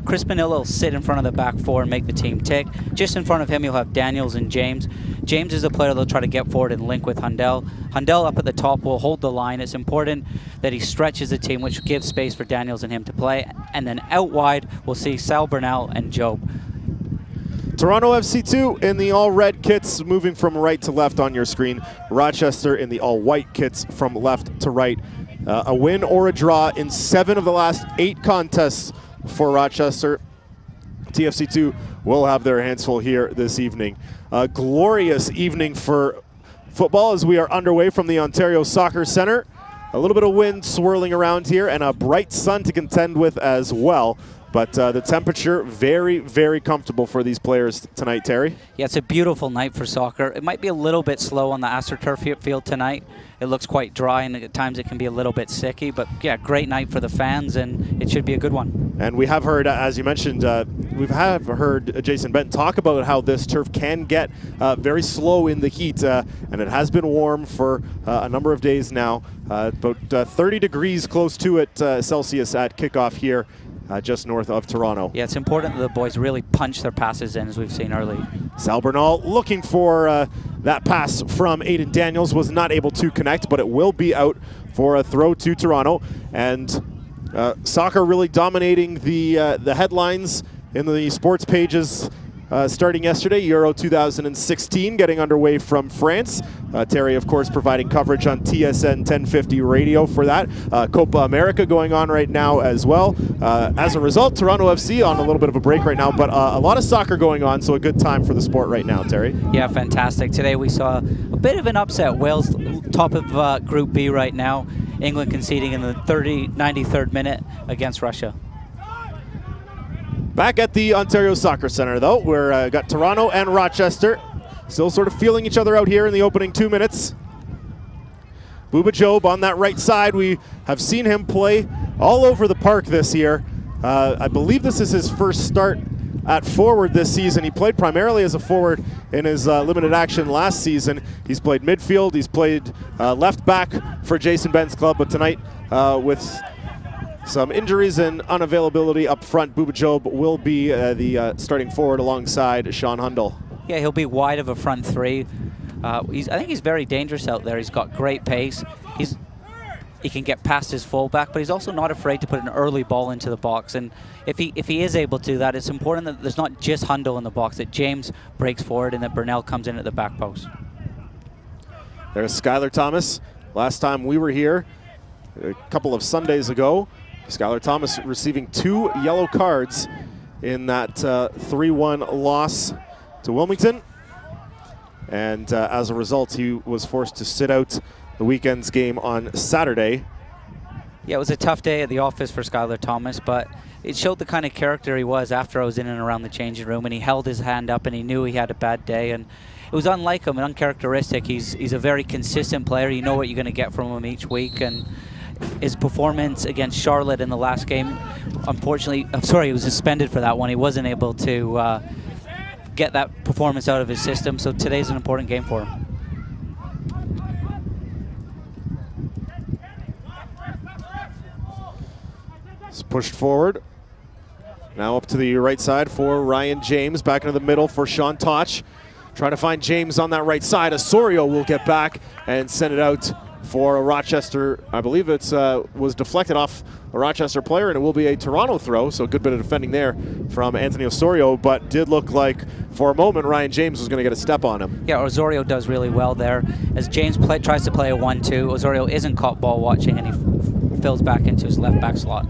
Chris Manillo will sit in front of the back four and make the team tick. Just in front of him, you'll have Daniels and James. James is a player that'll try to get forward and link with Hundell. Hundell up at the top will hold the line. It's important that he stretches the team, which gives space for Daniels and him to play. And then out wide, we'll see Sal Burnell and Job. Toronto FC2 in the all-red kits, moving from right to left on your screen. Rochester in the all-white kits from left to right. A win or a draw in 7 of the last 8 contests for Rochester. TFC2 will have their hands full here this evening. A glorious evening for football as we are underway from the Ontario Soccer Centre. A little bit of wind swirling around here and a bright sun to contend with as well. But the temperature, very, very comfortable for these players tonight, Terry. Yeah, it's a beautiful night for soccer. It might be a little bit slow on the AstroTurf field tonight. It looks quite dry, and at times it can be a little bit sicky. But, yeah, great night for the fans, and it should be a good one. And we have heard, as you mentioned, we've heard Jason Benton talk about how this turf can get very slow in the heat. And it has been warm for a number of days now. About 30 degrees close to it Celsius at kickoff here. Just north of Toronto. Yeah, it's important that the boys really punch their passes in, as we've seen early. Sal Bernal looking for that pass from Aiden Daniels, was not able to connect, but it will be out for a throw to Toronto. And soccer really dominating the headlines in the sports pages starting yesterday. Euro 2016 getting underway from France. Terry, of course, providing coverage on TSN 1050 radio for that. Copa America going on right now as well. As a result, Toronto FC on a little bit of a break right now, but a lot of soccer going on, so a good time for the sport right now, Terry. Yeah, fantastic. Today we saw a bit of an upset. Wales top of Group B right now. England conceding in the 93rd minute against Russia. Back at the Ontario Soccer Centre, though, we're got Toronto and Rochester still sort of feeling each other out here in the opening 2 minutes. Bouba Job on that right side. We have seen him play all over the park this year. I believe this is his first start at forward this season. He played primarily as a forward in his limited action last season. He's played midfield. He's played left back for Jason Ben's club, but tonight with some injuries and unavailability up front, Bouba Job will be the starting forward alongside Sean Hundell. Yeah, he'll be wide of a front three. I think he's very dangerous out there. He's got great pace. He can get past his fullback, but he's also not afraid to put an early ball into the box. And if he is able to do that, it's important that there's not just Hundell in the box, that James breaks forward and that Burnell comes in at the back post. There's Skylar Thomas. Last time we were here, a couple of Sundays ago, Skylar Thomas receiving 2 yellow cards in that 3-1 loss to Wilmington. And as a result, he was forced to sit out the weekend's game on Saturday. Yeah, it was a tough day at the office for Skylar Thomas, but it showed the kind of character he was after I was in and around the changing room, and he held his hand up and he knew he had a bad day. And it was unlike him and uncharacteristic. He's a very consistent player. You know what you're going to get from him each week. And his performance against Charlotte in the last game, unfortunately, he was suspended for that one. He wasn't able to get that performance out of his system, so today's an important game for him. It's pushed forward. Now up to the right side for Ryan James. Back into the middle for Sean Toch. Trying to find James on that right side. Osorio will get back and send it out for a Rochester. I believe it was deflected off a Rochester player, and it will be a Toronto throw, so a good bit of defending there from Anthony Osorio, but did look like for a moment Ryan James was going to get a step on him. Yeah, Osorio does really well there. As James tries to play a 1-2, Osorio isn't caught ball watching, and he fills back into his left back slot.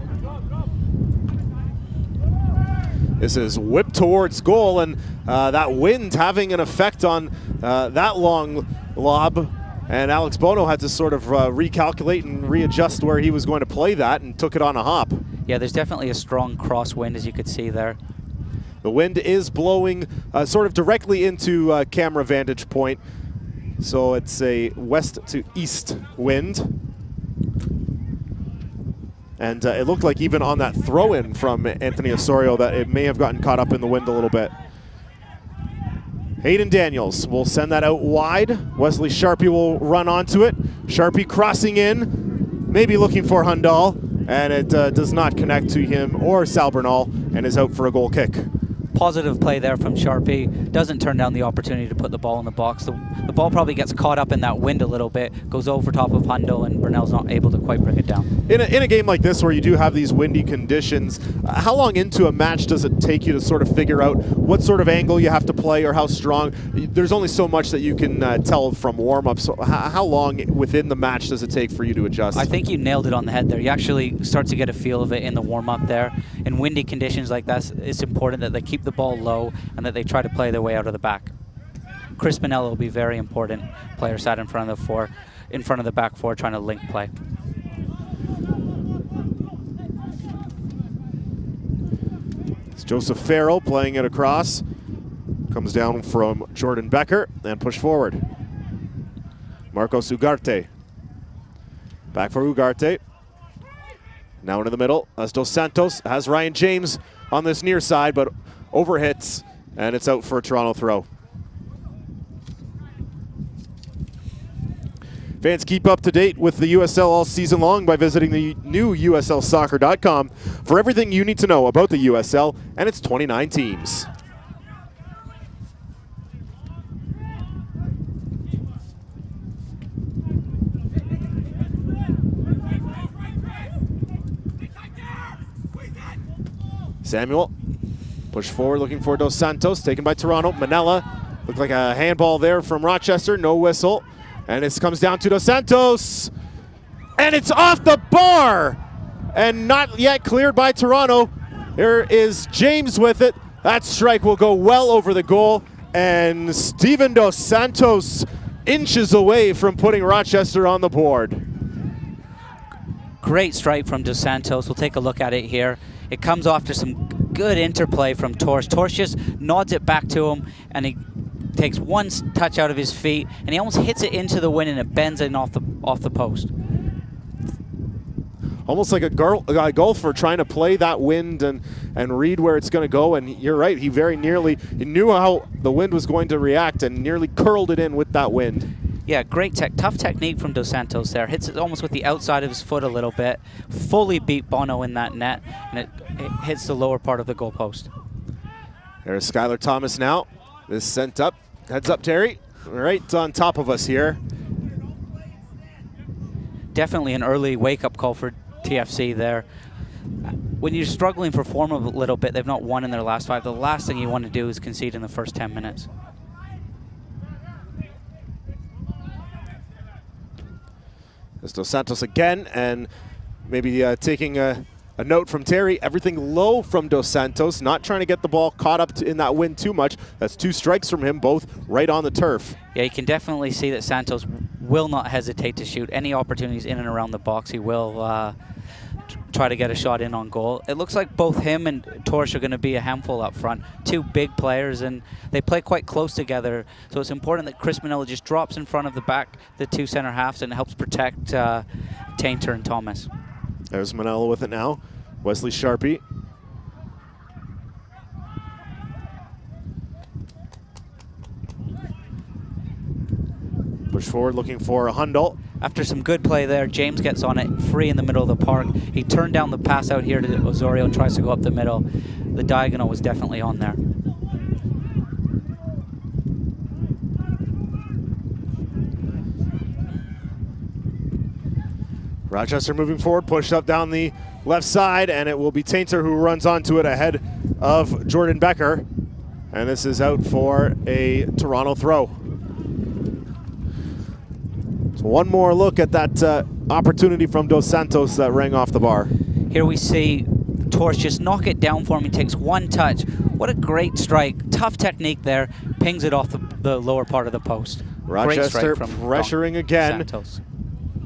This is whipped towards goal, and that wind having an effect on that long lob. And Alex Bono had to sort of recalculate and readjust where he was going to play that, and took it on a hop. Yeah, there's definitely a strong crosswind, as you could see there. The wind is blowing sort of directly into camera vantage point. So it's a west to east wind. And it looked like even on that throw-in from Anthony Osorio that it may have gotten caught up in the wind a little bit. Aiden Daniels will send that out wide. Wesley Sharpie will run onto it. Sharpie crossing in, maybe looking for Hundell, and it does not connect to him or Sal Bernal, and is out for a goal kick. Positive play there from Sharpie. Doesn't turn down the opportunity to put the ball in the box. The ball probably gets caught up in that wind a little bit, goes over top of Hundle, and Bernal's not able to quite bring it down. In a game like this where you do have these windy conditions, how long into a match does it take you to sort of figure out what sort of angle you have to play or how strong? There's only so much that you can tell from warm-ups. So how long within the match does it take for you to adjust? I think you nailed it on the head there. You actually start to get a feel of it in the warm-up there. In windy conditions like that, it's important that they keep the ball low and that they try to play their way out of the back. Chris Manella will be very important. Player sat in front of the back four, trying to link play. It's Joseph Farrell playing it across. Comes down from Jordan Becker and push forward. Marcos Ugarte. Back for Ugarte. Now into the middle as Dos Santos has Ryan James on this near side, but overhits, and it's out for a Toronto throw. Fans, keep up to date with the USL all season long by visiting the new USLsoccer.com for everything you need to know about the USL and its 29 teams. Samuel, push forward, looking for Dos Santos, taken by Toronto. Manella, looked like a handball there from Rochester, no whistle. And this comes down to Dos Santos, and it's off the bar, and not yet cleared by Toronto. There is James with it. That strike will go well over the goal, and Steven Dos Santos inches away from putting Rochester on the board. Great strike from Dos Santos. We'll take a look at it here. It comes after some good interplay from Torsch. Torsch just nods it back to him, and he takes one touch out of his feet, and he almost hits it into the wind, and it bends in off the post. Almost like a golfer trying to play that wind and read where it's going to go. And you're right, he knew how the wind was going to react and nearly curled it in with that wind. Yeah, great tough technique from Dos Santos there. Hits it almost with the outside of his foot a little bit. Fully beat Bono in that net, and it hits the lower part of the goalpost. There's Skylar Thomas now. This sent up. Heads up, Terry. Right on top of us here. Definitely an early wake-up call for TFC there. When you're struggling for form a little bit, they've not won in their last 5. The last thing you want to do is concede in the first 10 minutes. There's Dos Santos again, and maybe taking a note from Terry. Everything low from Dos Santos, not trying to get the ball caught up in that wind too much. That's 2 strikes from him, both right on the turf. Yeah, you can definitely see that Santos will not hesitate to shoot any opportunities in and around the box. He will try to get a shot in on goal. It looks like both him and Torsch are going to be a handful up front. 2 big players, and they play quite close together. So it's important that Chris Manella just drops in front of the 2 center halves, and helps protect Tainter and Thomas. There's Manella with it now. Wesley Sharpie. Push forward, looking for a Hundle. After some good play there, James gets on it free in the middle of the park. He turned down the pass out here to Osorio and tries to go up the middle. The diagonal was definitely on there. Rochester moving forward, pushed up down the left side, and it will be Tainter who runs onto it ahead of Jordan Becker. And this is out for a Toronto throw. So one more look at that opportunity from Dos Santos that rang off the bar. Here we see Torsch just knock it down for him. He takes one touch. What a great strike. Tough technique there. Pings it off the lower part of the post. Rochester pressuring again. Santos.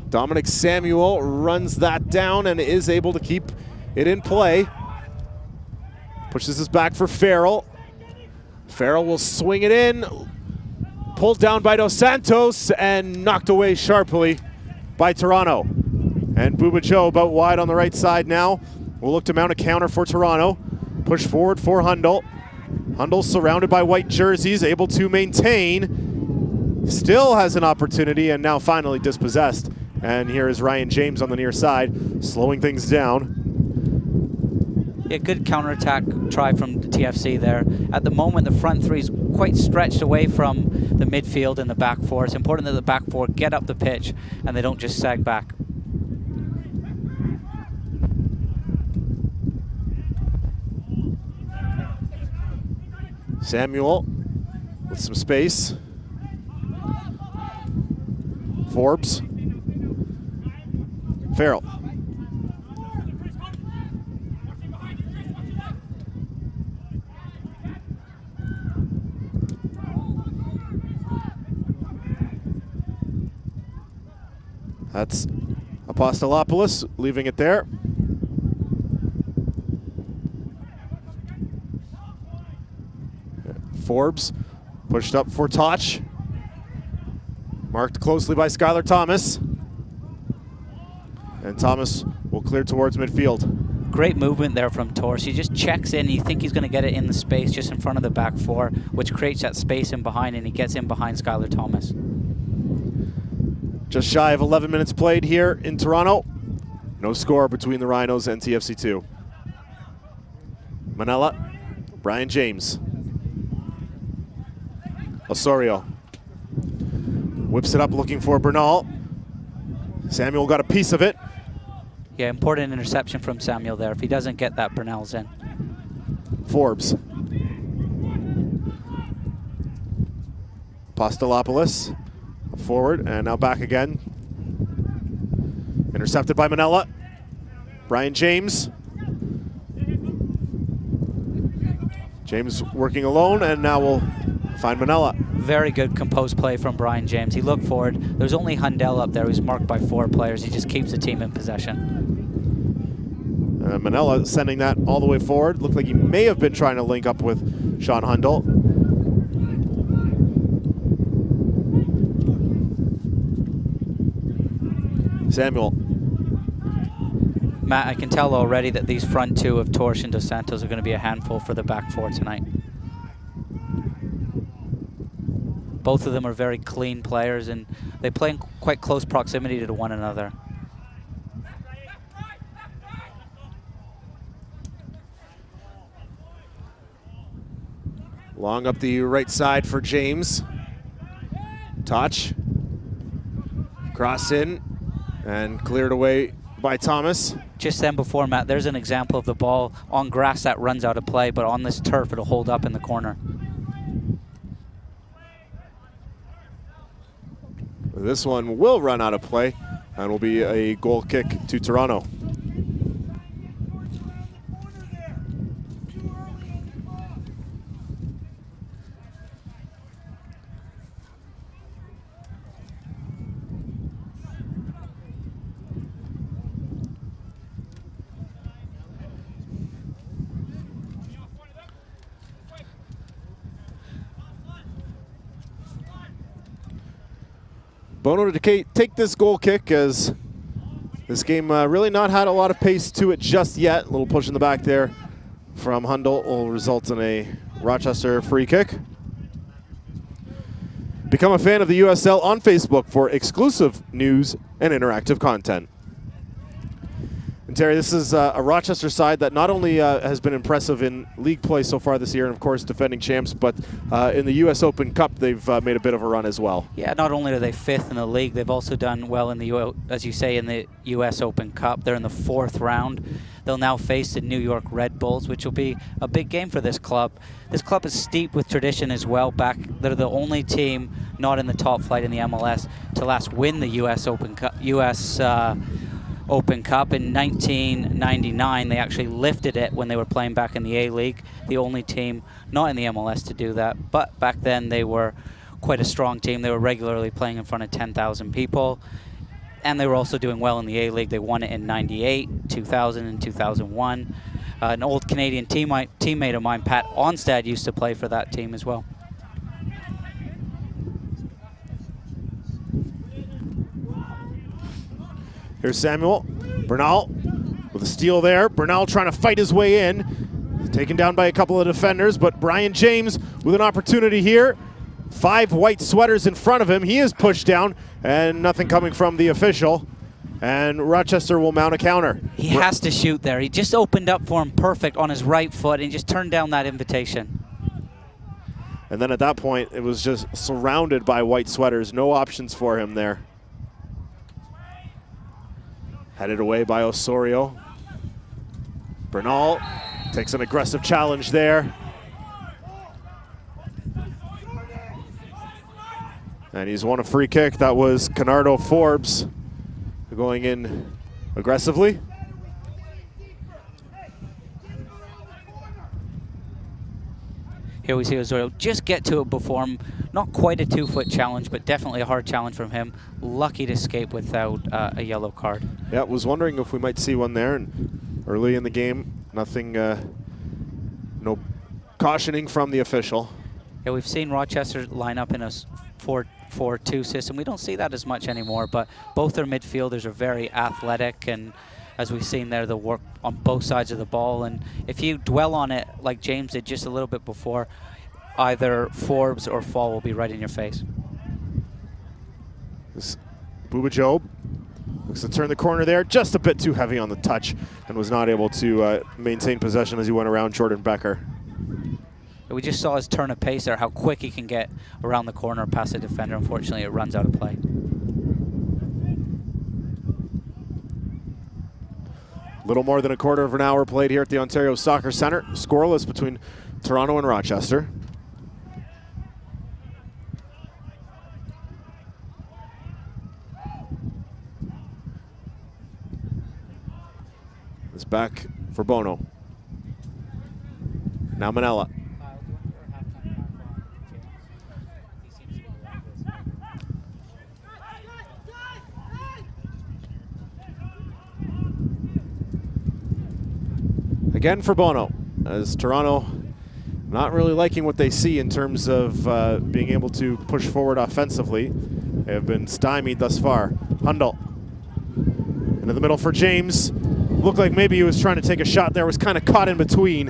Dominic Samuel runs that down and is able to keep it in play. Pushes this back for Farrell. Farrell will swing it in. Pulled down by Dos Santos and knocked away sharply by Toronto. And Booba Joe about wide on the right side now. We'll look to mount a counter for Toronto. Push forward for Hundle. Hundle surrounded by white jerseys, able to maintain. Still has an opportunity and now finally dispossessed And here is Ryan James on the near side, slowing things down. Yeah, good counterattack try from the TFC there. At the moment, the front three is quite stretched away from the midfield and the back four. It's important that the back four get up the pitch and they don't just sag back. Samuel with some space. Forbes. Farrell. That's Apostolopoulos leaving it there. Forbes pushed up for Toch. Marked closely by Skylar Thomas. And Thomas will clear towards midfield. Great movement there from Torres. He just checks in. You think he's going to get it in the space just in front of the back four, which creates that space in behind, and he gets in behind Skylar Thomas. Just shy of 11 minutes played here in Toronto. No score between the Rhinos and TFC2. Manella, Brian James. Osorio whips it up looking for Bernal. Samuel got a piece of it. Yeah, important interception from Samuel there. If he doesn't get that, Bernal's in. Forbes. Apostolopoulos forward and now back again. Intercepted by Manella. Brian James. James working alone, and now we'll find Manella. Very good composed play from Brian James. He looked forward. There's only Hundell up there who's marked by 4 players. He just keeps the team in possession. Manella sending that all the way forward. Looked like he may have been trying to link up with Sean Hundell. Samuel. Matt, I can tell already that these front two of Torres and Dos Santos are going to be a handful for the back four tonight. Both of them are very clean players, and they play in quite close proximity to one another. Long up the right side for James. Toch. Cross in and cleared away by Thomas. Just then before, Matt, there's an example of the ball on grass that runs out of play, but on this turf it'll hold up in the corner. This one will run out of play and will be a goal kick to Toronto. Bono to take this goal kick, as this game really not had a lot of pace to it just yet. A little push in the back there from Hundell will result in a Rochester free kick. Become a fan of the USL on Facebook for exclusive news and interactive content. And Terry, this is a Rochester side that not only has been impressive in league play so far this year, and of course defending champs, but in the US Open Cup they've made a bit of a run as well. Yeah, not only are they 5th in the league, they've also done well in the, as you say, in the US Open Cup. They're in the 4th round. They'll now face the New York Red Bulls, which will be a big game for this club. This club is steeped with tradition as well. They're the only team not in the top flight in the MLS to last win the US Open Cup. Open Cup in 1999. They actually lifted it when they were playing back in the A-League. The only team not in the MLS to do that. But back then they were quite a strong team. They were regularly playing in front of 10,000 people. And they were also doing well in the A-League. They won it in 98, 2000, and 2001. An old Canadian teammate of mine, Pat Onstad, used to play for that team as well. Here's Samuel. Bernal with a steal there. Bernal trying to fight his way in. Taken down by a couple of defenders, but Brian James with an opportunity here. 5 white sweaters in front of him. He is pushed down, and nothing coming from the official. And Rochester will mount a counter. He has to shoot there. He just opened up for him perfect on his right foot and just turned down that invitation. And then at that point, it was just surrounded by white sweaters. No options for him there. Headed away by Osorio. Bernal takes an aggressive challenge there. And he's won a free kick. That was Canardo Forbes going in aggressively. Here we see Osorio just get to it before him. Not quite a 2-foot challenge, but definitely a hard challenge from him. Lucky to escape without a yellow card. Yeah, was wondering if we might see one there. And early in the game, nothing, no cautioning from the official. Yeah, we've seen Rochester line up in a 4-4-2 system. We don't see that as much anymore, but both their midfielders are very athletic, and as we've seen there, they'll work on both sides of the ball. And if you dwell on it like James did just a little bit before, either Forbes or Fall will be right in your face. This Booba Job looks to turn the corner there, just a bit too heavy on the touch, and was not able to maintain possession as he went around Jordan Becker. We just saw his turn of pace there, how quick he can get around the corner past the defender. Unfortunately, it runs out of play. Little more than a quarter of an hour played here at the Ontario Soccer Centre. Scoreless between Toronto and Rochester. It's back for Bono. Now Manella. Again for Bono, as Toronto not really liking what they see in terms of being able to push forward offensively. They have been stymied thus far. Hundal into the middle for James. Looked like maybe he was trying to take a shot there, was kind of caught in between,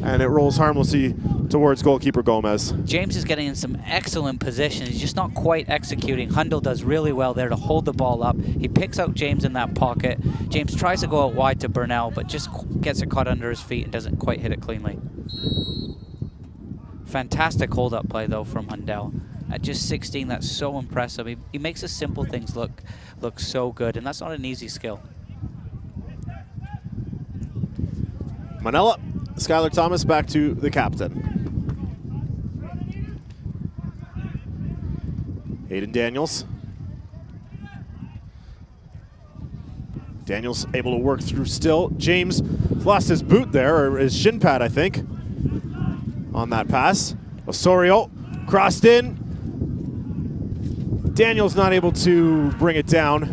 and it rolls harmlessly towards goalkeeper Gomez. James is getting in some excellent position. He's just not quite executing. Hundal does really well there to hold the ball up. He picks out James in that pocket. James tries to go out wide to Bernal, but just gets it caught under his feet and doesn't quite hit it cleanly. Fantastic hold-up play, though, from Hundal. At just 16, that's so impressive. He makes the simple things look so good, and that's not an easy skill. Manella, Skylar Thomas back to the captain. Hayden Daniels. Daniels able to work through still. James lost his boot there, or his shin pad, I think, on that pass. Osorio crossed in. Daniels not able to bring it down.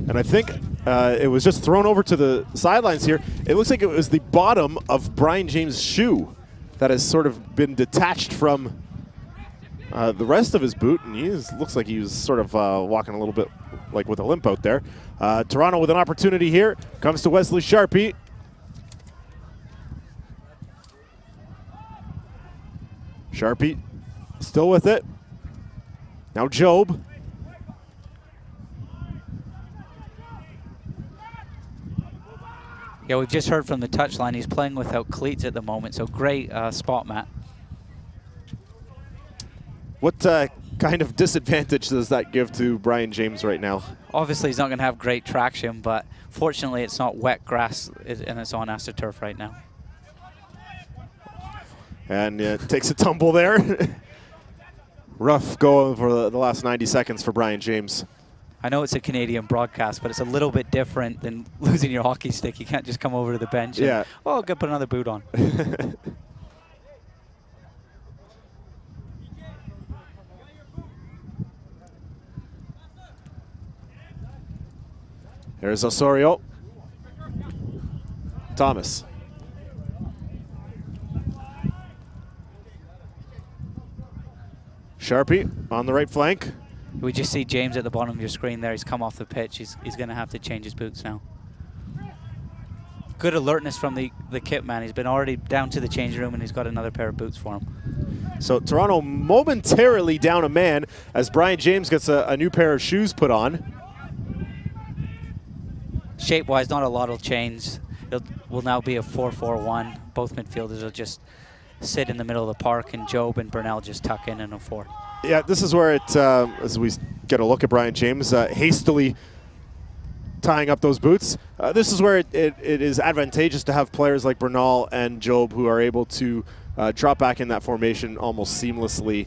And I think it was just thrown over to the sidelines here. It looks like it was the bottom of Brian James' shoe that has sort of been detached from the rest of his boot, and looks like he was sort of walking a little bit like with a limp out there. Toronto with an opportunity here. Comes to Wesley Sharpie. Sharpie still with it. Now Job. Yeah, we've just heard from the touchline he's playing without cleats at the moment, so great spot, Matt. What kind of disadvantage does that give to Brian James right now? Obviously, he's not going to have great traction, but fortunately, it's not wet grass and it's on AstroTurf right now. And takes a tumble there. Rough go for the last 90 seconds for Brian James. I know it's a Canadian broadcast, but it's a little bit different than losing your hockey stick. You can't just come over to the bench and, oh, good, put another boot on. There's Osorio. Thomas. Sharpie on the right flank. We just see James at the bottom of your screen there. He's come off the pitch. He's going to have to change his boots now. Good alertness from the kit man. He's been already down to the changing room, and he's got another pair of boots for him. So Toronto momentarily down a man as Brian James gets a new pair of shoes put on. Shape-wise, not a lot will change. It will now be a 4-4-1. Both midfielders will just sit in the middle of the park, and Job and Burnell just tuck in a 4. Yeah, this is where it, as we get a look at Brian James hastily tying up those boots, this is where it is advantageous to have players like Bernal and Job who are able to drop back in that formation almost seamlessly.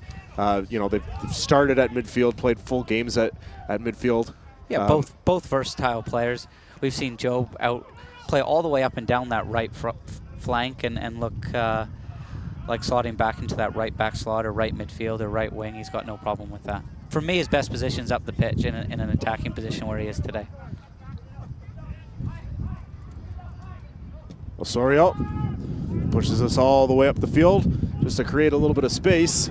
You know, they've started at midfield, played full games at midfield. Yeah, both versatile players. We've seen Job play all the way up and down that right flank and look like slotting back into that right back slot or right midfield or right wing. He's got no problem with that. For me, his best position's up the pitch in an attacking position where he is today. Osorio pushes us all the way up the field just to create a little bit of space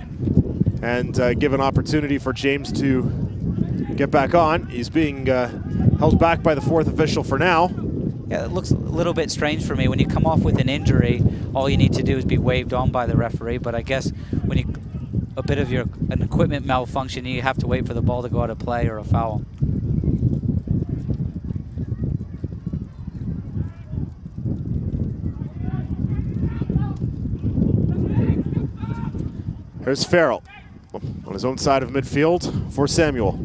and give an opportunity for James to get back on. He's being held back by the 4th official for now. Yeah, it looks a little bit strange for me. When you come off with an injury, all you need to do is be waved on by the referee. But I guess when a bit of an equipment malfunction, you have to wait for the ball to go out of play or a foul. Here's Farrell on his own side of midfield for Samuel.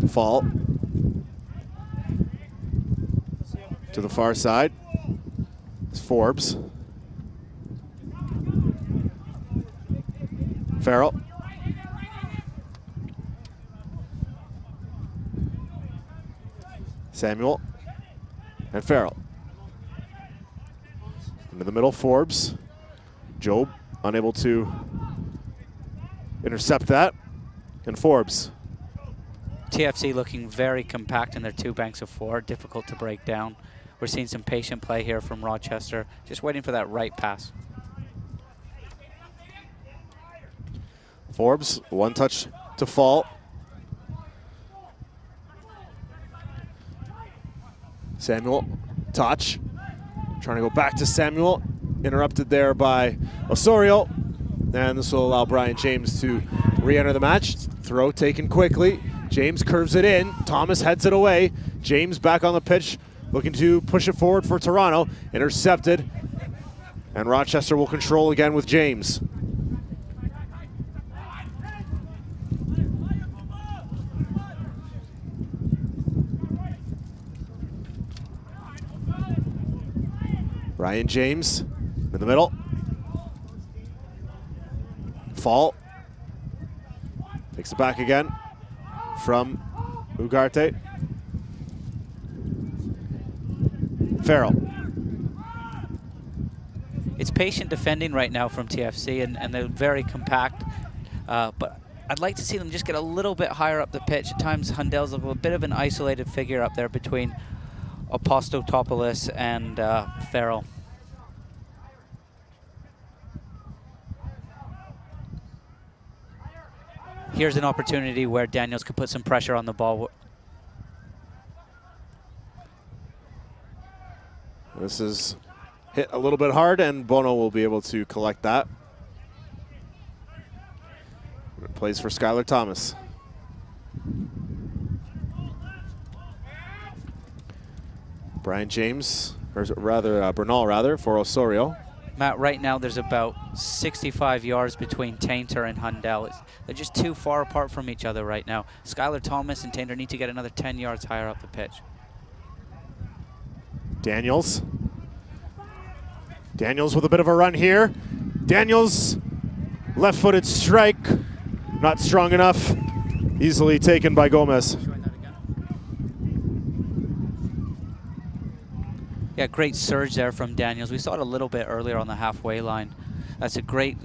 Fall to the far side. It's Forbes. Farrell. Samuel and Farrell. Into the middle, Forbes. Job unable to intercept that. And Forbes. TFC looking very compact in their 2 banks of 4, difficult to break down. We're seeing some patient play here from Rochester, just waiting for that right pass. Forbes, 1 touch to Fall. Samuel, touch. Trying to go back to Samuel. Interrupted there by Osorio. And this will allow Brian James to re-enter the match. Throw taken quickly. James curves it in. Thomas heads it away. James back on the pitch, looking to push it forward for Toronto. Intercepted. And Rochester will control again with James. Brian James in the middle. Fall. Takes it back again from Ugarte. Farrell. It's patient defending right now from TFC, and they're very compact. But I'd like to see them just get a little bit higher up the pitch. At times, Hundel's a bit of an isolated figure up there between Apostolopoulos and Farrell. Here's an opportunity where Daniels could put some pressure on the ball. This is hit a little bit hard, and Bono will be able to collect that. It plays for Skylar Thomas. Brian James, or rather Bernal rather, for Osorio. Matt, right now there's about 65 yards between Tainter and Hundel. They're just too far apart from each other right now. Skylar Thomas and Tainter need to get another 10 yards higher up the pitch. Daniels. Daniels with a bit of a run here. Daniels, left-footed strike, not strong enough. Easily taken by Gomez. Yeah, great surge there from Daniels. We saw it a little bit earlier on the halfway line. That's a great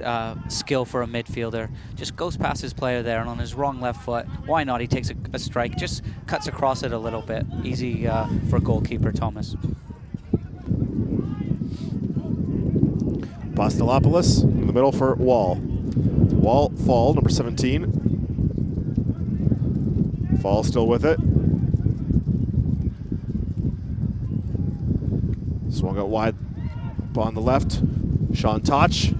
skill for a midfielder. Just goes past his player there, and on his wrong left foot, why not? He takes a strike, just cuts across it a little bit. Easy for goalkeeper Thomas. Apostolopoulos in the middle for Wall. Wall, Fall, number 17. Fall still with it. Swung out wide up on the left. Sean Toch. A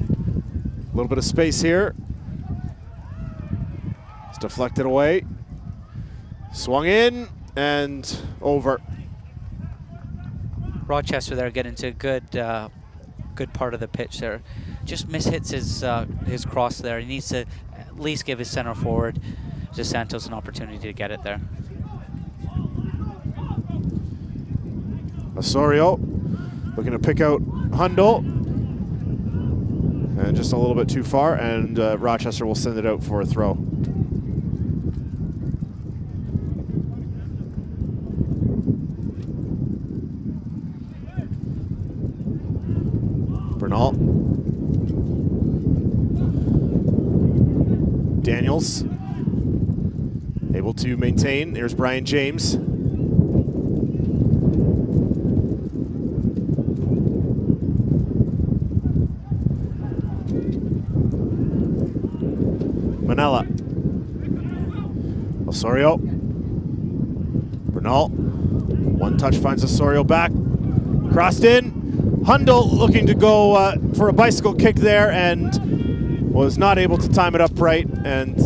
little bit of space here. It's deflected away. Swung in and over. Rochester there getting to a good part of the pitch there. Just mishits his cross there. He needs to at least give his center forward, DeSantos, an opportunity to get it there. Osorio looking to pick out Hundal. And just a little bit too far, and Rochester will send it out for a throw. Bernal. Daniels able to maintain. There's Brian James. Manella. Osorio. Bernal. One touch finds Osorio back. Crossed in. Hundal looking to go for a bicycle kick there and was not able to time it up right and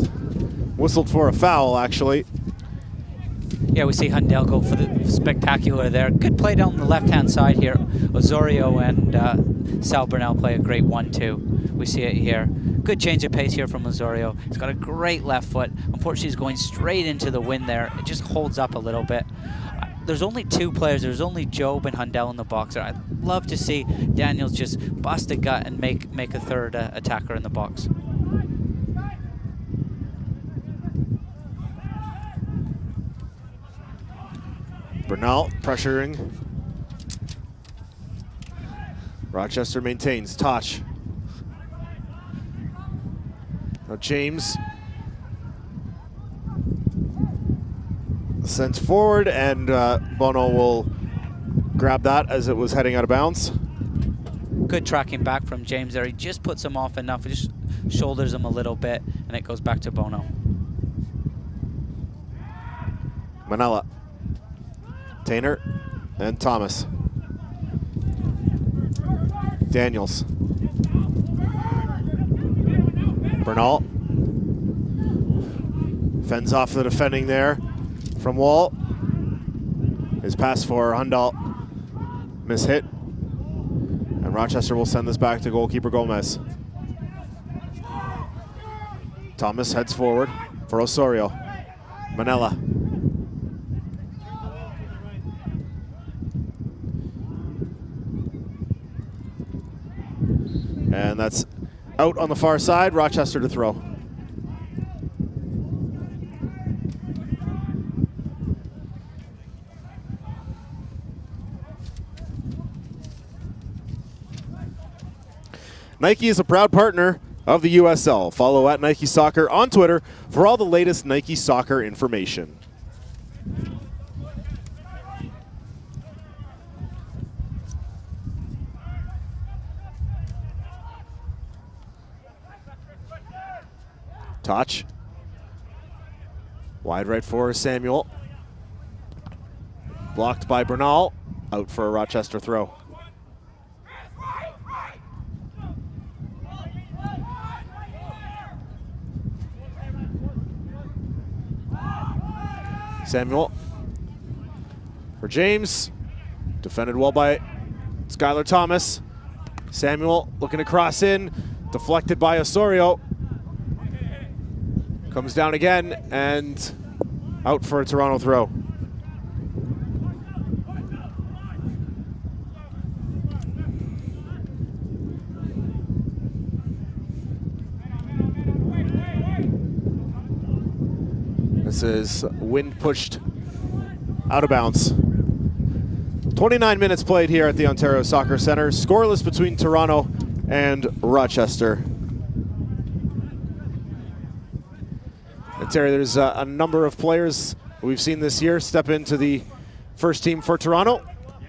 whistled for a foul, actually. Yeah, we see Hundal go for the spectacular there. Good play down the left-hand side here. Osorio and Sal Bernal play a great 1-2. We see it here. Good change of pace here from Osorio. He's got a great left foot. Unfortunately, he's going straight into the wind there. It just holds up a little bit. There's only two players. There's only Job and Hundal in the box. I'd love to see Daniels just bust a gut and make a third attacker in the box. Bernal pressuring. Rochester maintains. Tosh. Now James sent forward, and Bono will grab that as it was heading out of bounds. Good tracking back from James there. He just puts him off enough. He just shoulders him a little bit, and it goes back to Bono. Manella. Tainer and Thomas. Daniels. Bernal. Fends off the defending there from Wall. His pass for Hundal. Mishit. And Rochester will send this back to goalkeeper Gomez. Thomas heads forward for Osorio. Manella. And that's out on the far side. Rochester to throw. Nike is a proud partner of the USL. Follow at Nike Soccer on Twitter for all the latest Nike Soccer information. Touch. Wide right for Samuel. Blocked by Bernal. Out for a Rochester throw. Samuel for James. Defended well by Skylar Thomas. Samuel looking to cross in. Deflected by Osorio. Comes down again and out for a Toronto throw. This is wind pushed out of bounds. 29 minutes played here at the Ontario Soccer Centre. Scoreless between Toronto and Rochester. And Terry, there's a number of players we've seen this year step into the first team for Toronto.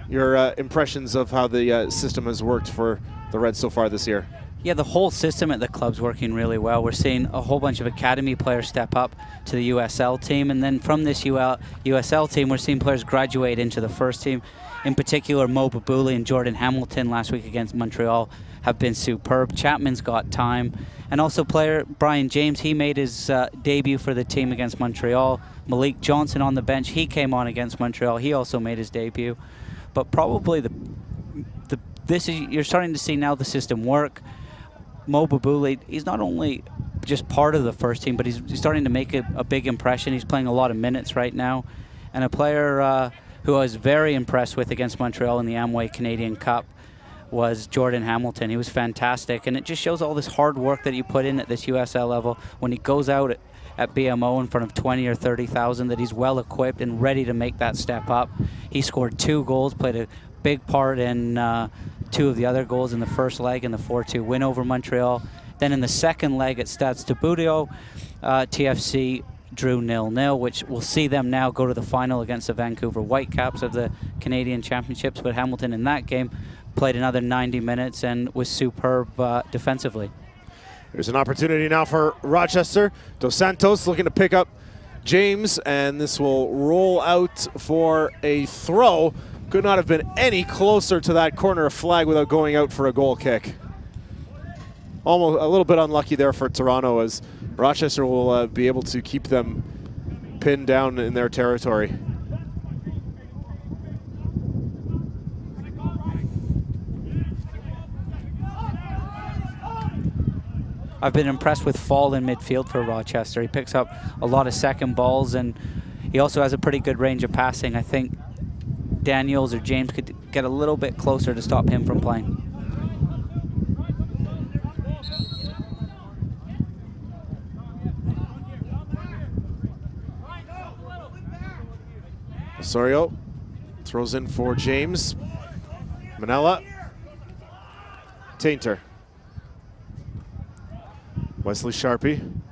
Your impressions of how the system has worked for the Reds so far this year? Yeah, the whole system at the club's working really well. We're seeing a whole bunch of academy players step up to the USL team, and then from this USL team, we're seeing players graduate into the first team. In particular, Mo Babuli and Jordan Hamilton last week against Montreal have been superb. Chapman's got time. And also player Brian James, he made his debut for the team against Montreal, Malik Johnson on the bench. He came on against Montreal. He also made his debut. But probably you're starting to see now the system work. Mo Babuli, he's not only just part of the first team, but he's starting to make a big impression. He's playing a lot of minutes right now. And a player who I was very impressed with against Montreal in the Amway Canadian Cup was Jordan Hamilton. He was fantastic. And it just shows all this hard work that you put in at this USL level. When he goes out at BMO in front of 20 or 30,000, that he's well equipped and ready to make that step up. He scored 2 goals, played a big part in 2 of the other goals in the first leg in the 4-2 win over Montreal. Then in the second leg at Stade Staboudio, TFC drew 0-0, which we'll see them now go to the final against the Vancouver Whitecaps of the Canadian Championships. But Hamilton in that game played another 90 minutes and was superb defensively. There's an opportunity now for Rochester. Dos Santos looking to pick up James, and this will roll out for a throw. Could not have been any closer to that corner flag without going out for a goal kick. Almost a little bit unlucky there for Toronto, as Rochester will be able to keep them pinned down in their territory. I've been impressed with Fall in midfield for Rochester. He picks up a lot of second balls, and he also has a pretty good range of passing. I think Daniels or James could get a little bit closer to stop him from playing. Osorio throws in for James. Manella. Tainter. Wesley Sharpie.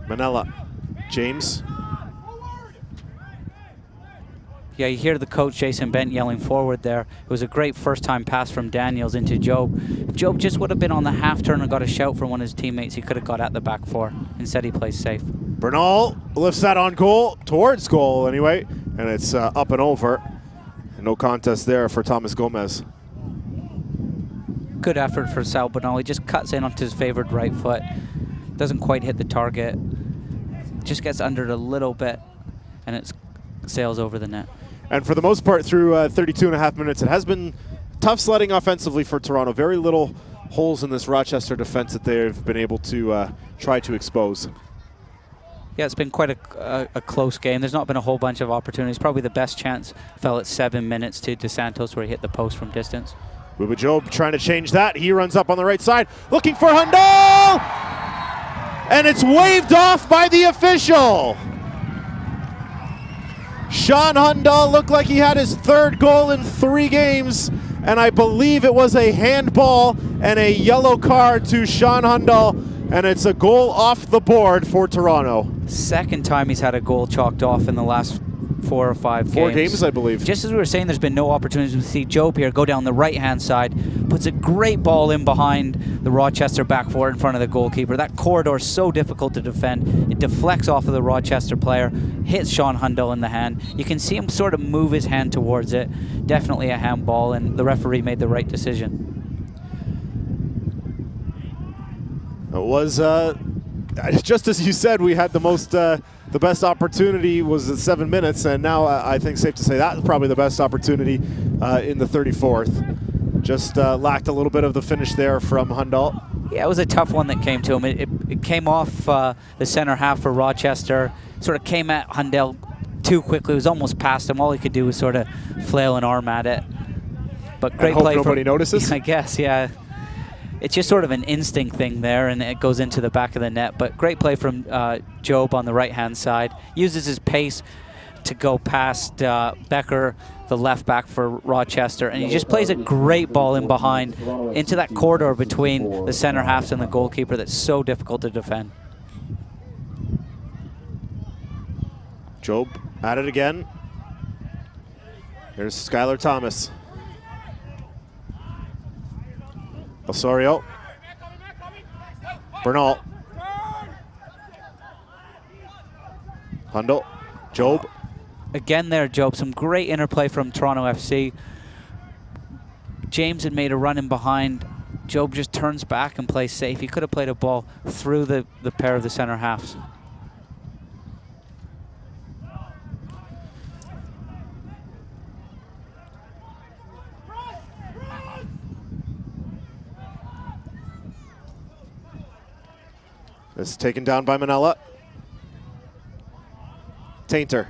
Manella. James. Yeah, you hear the coach, Jason Bent, yelling forward there. It was a great first-time pass from Daniels into Job. If Job just would have been on the half-turn and got a shout from one of his teammates, he could have got at the back 4. Instead, he plays safe. Bernal lifts that on goal, towards goal anyway, and it's up and over. No contest there for Thomas Gomez. Good effort for Sal Bernal. He just cuts in onto his favored right foot. Doesn't quite hit the target. Just gets under it a little bit, and it sails over the net. And for the most part, through 32.5 minutes, it has been tough sledding offensively for Toronto. Very little holes in this Rochester defense that they've been able to try to expose. Yeah, it's been quite a close game. There's not been a whole bunch of opportunities. Probably the best chance fell at 7 minutes to Dos Santos, where he hit the post from distance. Bouba Job trying to change that. He runs up on the right side, looking for Hundal! And it's waved off by the official. Sean Hundal looked like he had his 3rd goal in 3 games, and I believe it was a handball and a yellow card to Sean Hundal, and it's a goal off the board for Toronto. Second time he's had a goal chalked off in the last 4 or 5 games. 4 games, I believe. Just as we were saying, there's been no opportunities to see Job here go down the right-hand side, puts a great ball in behind the Rochester back 4 in front of the goalkeeper. That corridor is so difficult to defend. It deflects off of the Rochester player, hits Sean Hundal in the hand. You can see him sort of move his hand towards it. Definitely a handball, and the referee made the right decision. It was, just as you said, we had the best opportunity was at 7 minutes, and now I think safe to say that's probably the best opportunity in the 34th. Just lacked a little bit of the finish there from Hundal. Yeah, it was a tough one that came to him. It came off the center half for Rochester, sort of came at Hundal too quickly. It was almost past him. All he could do was sort of flail an arm at it. But great play. Nobody notices? I guess, yeah. It's just sort of an instinct thing there, and it goes into the back of the net. But great play from Job on the right-hand side. Uses his pace to go past Becker, the left back for Rochester, and he just plays a great ball in behind into that corridor between the center halves and the goalkeeper that's so difficult to defend. Job at it again. Here's Skylar Thomas. Osorio. Bernal. Hundal. Job. Again there, Job. Some great interplay from Toronto FC. James had made a run in behind, Job just turns back and plays safe. He could have played a ball through the pair of the center halves. This is taken down by Manella. Tainter.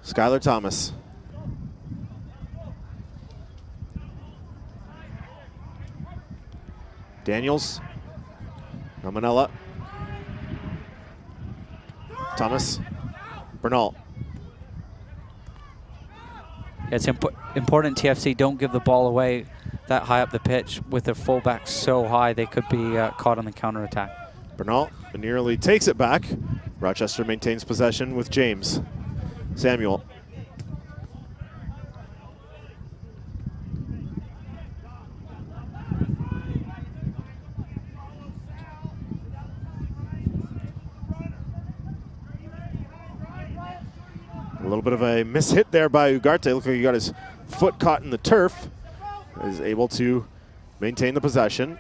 Skylar Thomas. Daniels. Now Manella. Thomas. Bernal. Yeah, it's important TFC don't give the ball away that high up the pitch. With their fullbacks so high, they could be caught on the counterattack. Bernal nearly takes it back. Rochester maintains possession with James. Samuel. A little bit of a mishit there by Ugarte. Looked like he got his foot caught in the turf. Is able to maintain the possession.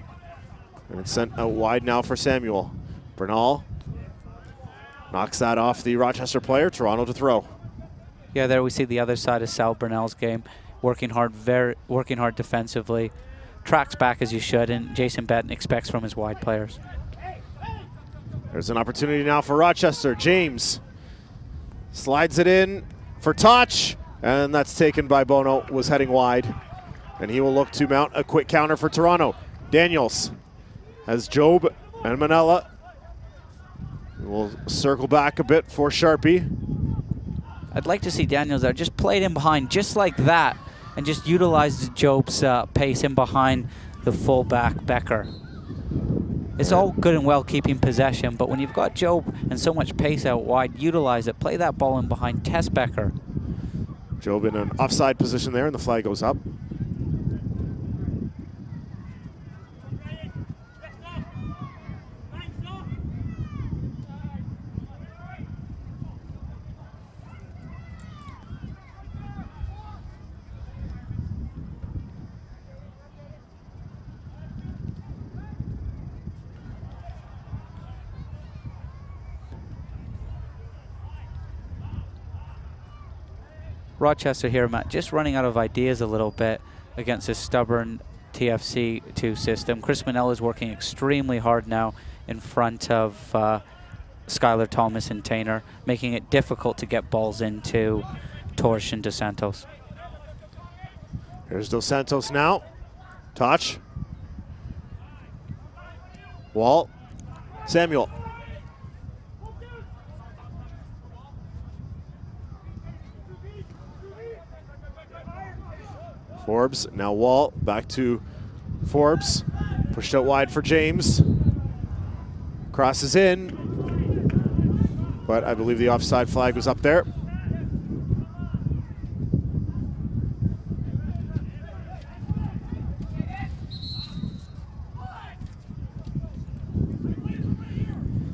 And it's sent out wide now for Samuel. Bernal knocks that off the Rochester player. Toronto to throw. Yeah, there we see the other side of Sal Bernal's game. Working hard defensively. Tracks back as you should, and Jason Benton expects from his wide players. There's an opportunity now for Rochester. James slides it in for touch, and that's taken by Bono, was heading wide. And he will look to mount a quick counter for Toronto. Daniels has Job and Manella. We'll circle back a bit for Sharpie. I'd like to see Daniels there. Just played in behind just like that and just utilized Job's pace in behind the fullback Becker. It's all good and well keeping possession, but when you've got Job and so much pace out wide, utilize it. Play that ball in behind. Test Becker. Job in an offside position there, and the flag goes up. Rochester here, Matt, just running out of ideas a little bit against this stubborn TFC2 system. Chris Manella is working extremely hard now in front of Skylar Thomas and Tainer, making it difficult to get balls into Torsch and Dos Santos. Here's Dos Santos now. Touch. Wall. Samuel. Forbes, now Wall, back to Forbes. Pushed out wide for James. Crosses in, but I believe the offside flag was up there.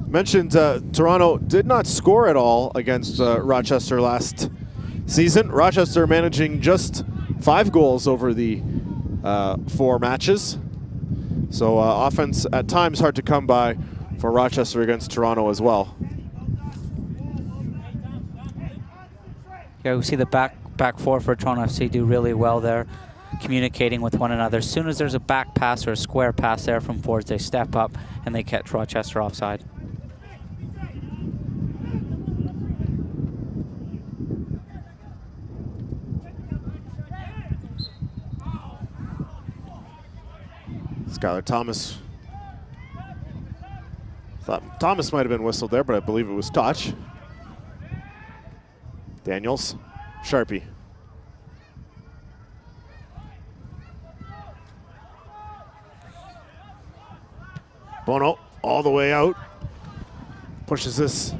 Mentioned Toronto did not score at all against Rochester last season. Rochester managing just 5 goals over the 4 matches. So offense at times hard to come by for Rochester against Toronto as well. Yeah, we see the back 4 for Toronto FC do really well there, communicating with one another. As soon as there's a back pass or a square pass there from forwards, they step up and they catch Rochester offside. Skylar Thomas. Thought Thomas might have been whistled there, but I believe it was touch. Daniels. Sharpie. Bono all the way out. Pushes this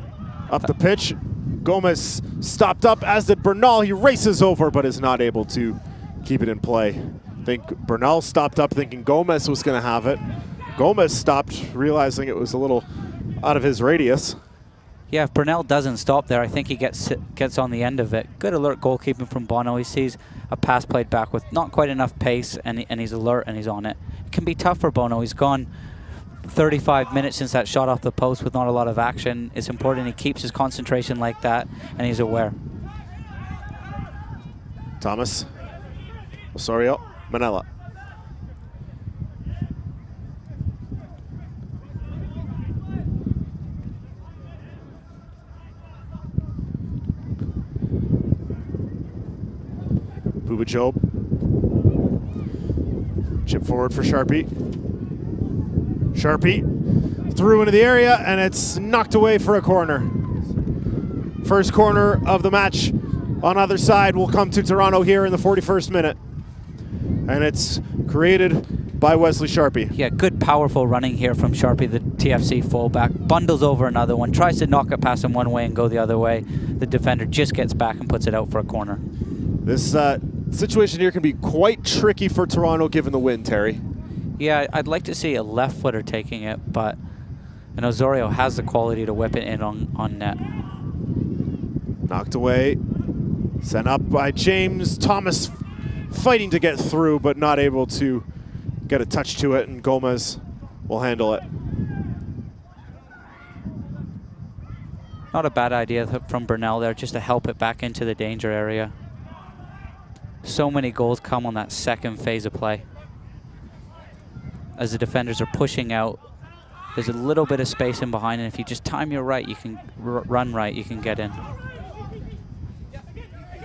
up the pitch. Gomez stopped up, as did Bernal. He races over, but is not able to keep it in play. I think Bernal stopped up thinking Gomez was going to have it. Gomez stopped, realizing it was a little out of his radius. Yeah, if Burnell doesn't stop there, I think he gets on the end of it. Good alert goalkeeping from Bono. He sees a pass played back with not quite enough pace, and he's alert and he's on it. It can be tough for Bono. He's gone 35 minutes since that shot off the post with not a lot of action. It's important he keeps his concentration like that, and he's aware. Thomas, Osorio, Manella. Booba Job. Chip forward for Sharpie. Sharpie through into the area, and it's knocked away for a corner. First corner of the match on either side will come to Toronto here in the 41st minute. And it's created by Wesley Sharpie. Yeah, good powerful running here from Sharpie, the TFC fullback. Bundles over another one, tries to knock it past him one way and go the other way. The defender just gets back and puts it out for a corner. This situation here can be quite tricky for Toronto given the wind, Terry. Yeah, I'd like to see a left footer taking it, but Osorio has the quality to whip it in on net. Knocked away, sent up by James. Thomas fighting to get through, but not able to get a touch to it, and Gomez will handle it. Not a bad idea from Burnell there, just to help it back into the danger area. So many goals come on that second phase of play. As the defenders are pushing out, there's a little bit of space in behind, and if you just time your right, you can run right, you can get in.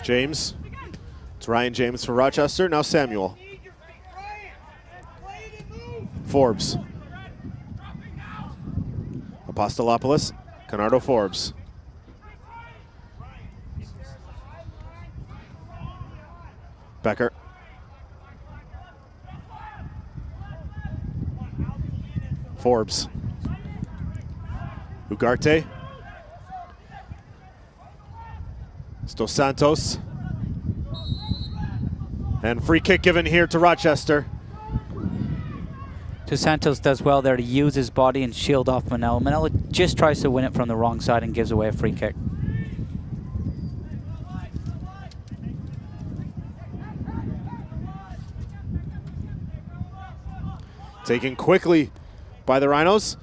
James. It's Ryan James for Rochester. Now Samuel. Forbes. Apostolopoulos. Canardo Forbes. Becker. Forbes. Ugarte. Dos Santos. And free kick given here to Rochester. Dos Santos does well there to use his body and shield off Manella. Manella just tries to win it from the wrong side and gives away a free kick. Taken quickly by the Rhinos.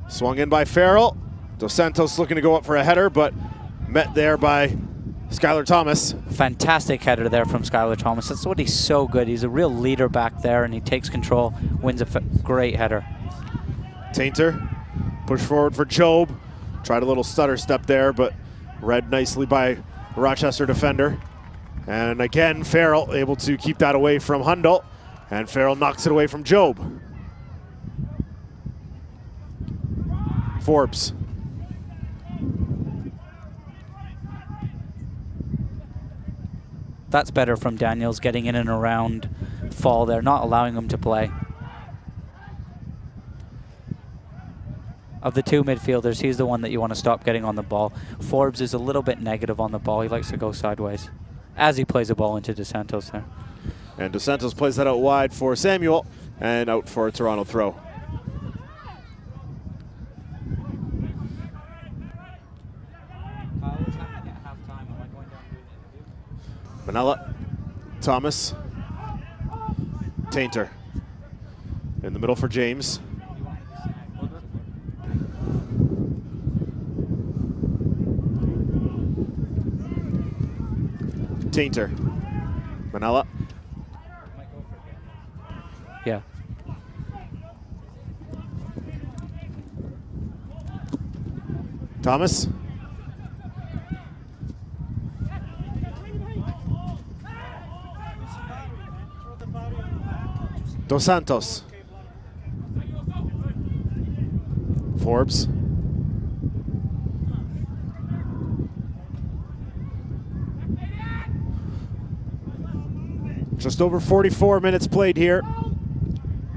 Swung in by Farrell. Dos Santos looking to go up for a header, but met there by Skylar Thomas. Fantastic header there from Skylar Thomas. That's what he's so good. He's a real leader back there, and he takes control, wins a great header. Tainter, push forward for Job. Tried a little stutter step there, but read nicely by Rochester defender. And again, Farrell able to keep that away from Hundal, and Farrell knocks it away from Job. Forbes. That's better from Daniels, getting in and around Fall there, not allowing him to play. Of the two midfielders, he's the one that you want to stop getting on the ball. Forbes is a little bit negative on the ball. He likes to go sideways as he plays the ball into Dos Santos there. And Dos Santos plays that out wide for Samuel and out for a Toronto throw. Manella, Thomas, Tainter. In the middle for James. Tainter. Manella. Yeah. Thomas. Dos Santos. Forbes. Just over 44 minutes played here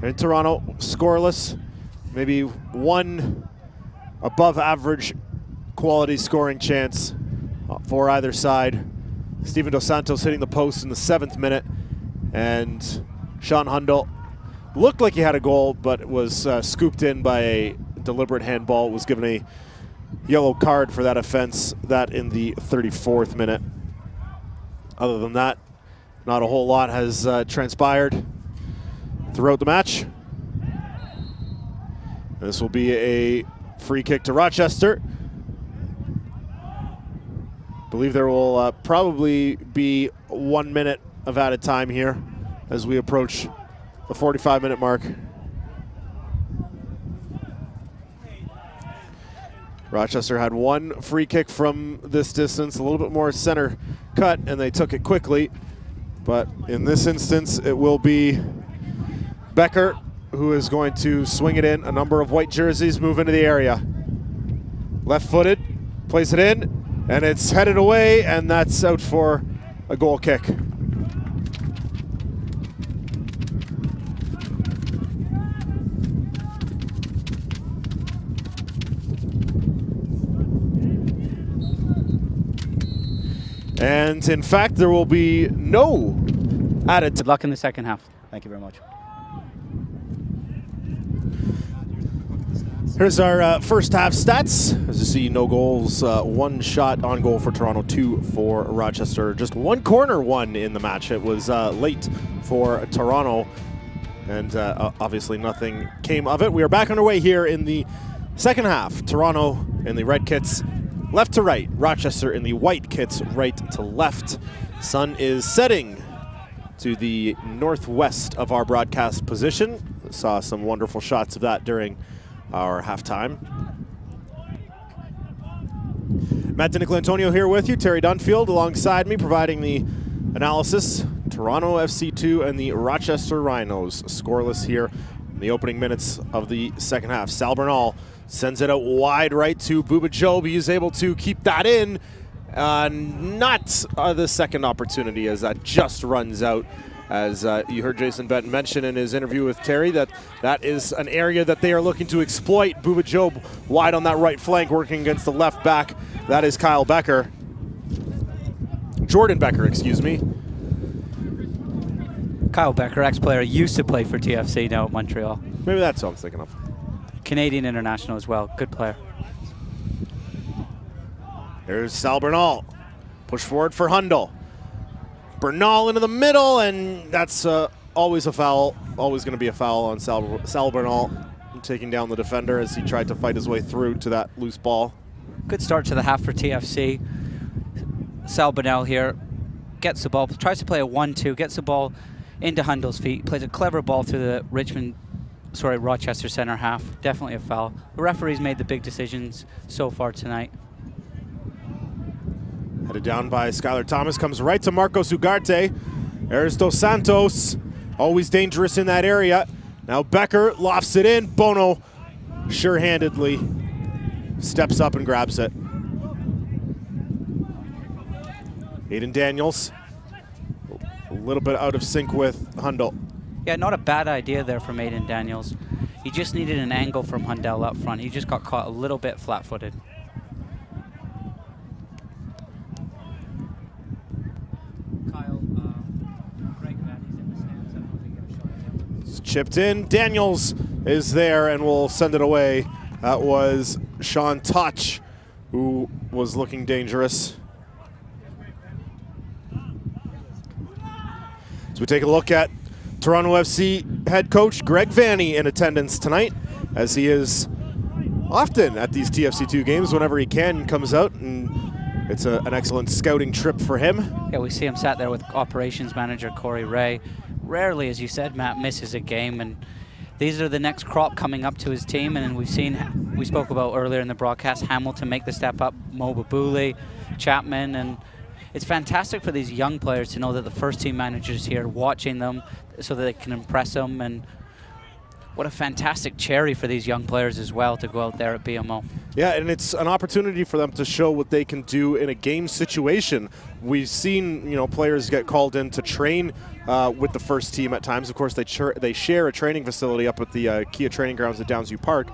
in Toronto, scoreless. Maybe one above average quality scoring chance for either side. Steven Dos Santos hitting the post in the 7th minute, and Sean Hundal looked like he had a goal, but it was scooped in by a deliberate handball. Was given a yellow card for that offense, that in the 34th minute. Other than that, not a whole lot has transpired throughout the match. This will be a free kick to Rochester. I believe there will probably be 1 minute of added time here as we approach the 45-minute mark. Rochester had one free kick from this distance, a little bit more center cut, and they took it quickly. But in this instance, it will be Becker who is going to swing it in. A number of white jerseys move into the area. Left-footed, plays it in, and it's headed away, and that's out for a goal kick. And in fact, there will be no added. Good luck in the second half. Thank you very much. Here's our first half stats. As you see, no goals, one shot on goal for Toronto, 2 for Rochester. Just one corner won in the match. It was late for Toronto, and obviously nothing came of it. We are back underway here in the second half. Toronto in the red kits, left to right. Rochester in the white kits, right to left. Sun is setting to the northwest of our broadcast position. Saw some wonderful shots of that during our halftime. Matt DiNicolantonio here with you. Terry Dunfield alongside me providing the analysis. Toronto FC2 and the Rochester Rhinos scoreless here in the opening minutes of the second half. Sal Bernal sends it out wide right to Booba Job. He is able to keep that in. Not the second opportunity as that just runs out. As you heard Jason Benton mention in his interview with Terry, that is an area that they are looking to exploit. Booba Job wide on that right flank, working against the left back. That is Kyle Becker. Jordan Becker, excuse me. Kyle Becker, ex-player, used to play for TFC, now at Montreal. Maybe that's what I'm thinking of. Canadian international as well. Good player. Here's Sal Bernal. Push forward for Hundle. Bernal into the middle, and that's always a foul. Always going to be a foul on Sal Bernal, taking down the defender as he tried to fight his way through to that loose ball. Good start to the half for TFC. Sal Bernal here gets the ball, tries to play a 1-2, gets the ball into Hundle's feet, plays a clever ball through the Rochester center half. Definitely a foul. The referee's made the big decisions so far tonight. Headed down by Skylar Thomas, comes right to Marcos Ugarte. There's Dos Santos, always dangerous in that area. Now Becker lofts it in. Bono sure-handedly steps up and grabs it. Aiden Daniels, a little bit out of sync with Hundle. Yeah, not a bad idea there from Aiden Daniels. He just needed an angle from Hundle up front. He just got caught a little bit flat-footed. Chipped in, Daniels is there and will send it away. That was Sean Touch, who was looking dangerous. So we take a look at Toronto FC head coach Greg Vanney in attendance tonight, as he is often at these TFC2 games whenever he can, comes out, and it's an excellent scouting trip for him. Yeah, we see him sat there with operations manager Corey Ray. Rarely, as you said, Matt, misses a game, and these are the next crop coming up to his team. And we've seen, we spoke about earlier in the broadcast, Hamilton make the step up, Mo Babuli, Chapman, and it's fantastic for these young players to know that the first team manager's here watching them so that they can impress them. And what a fantastic cherry for these young players as well to go out there at BMO. Yeah, and it's an opportunity for them to show what they can do in a game situation. We've seen, players get called in to train with the first team at times. Of course, they share a training facility up at the Kia Training Grounds at Downsview Park.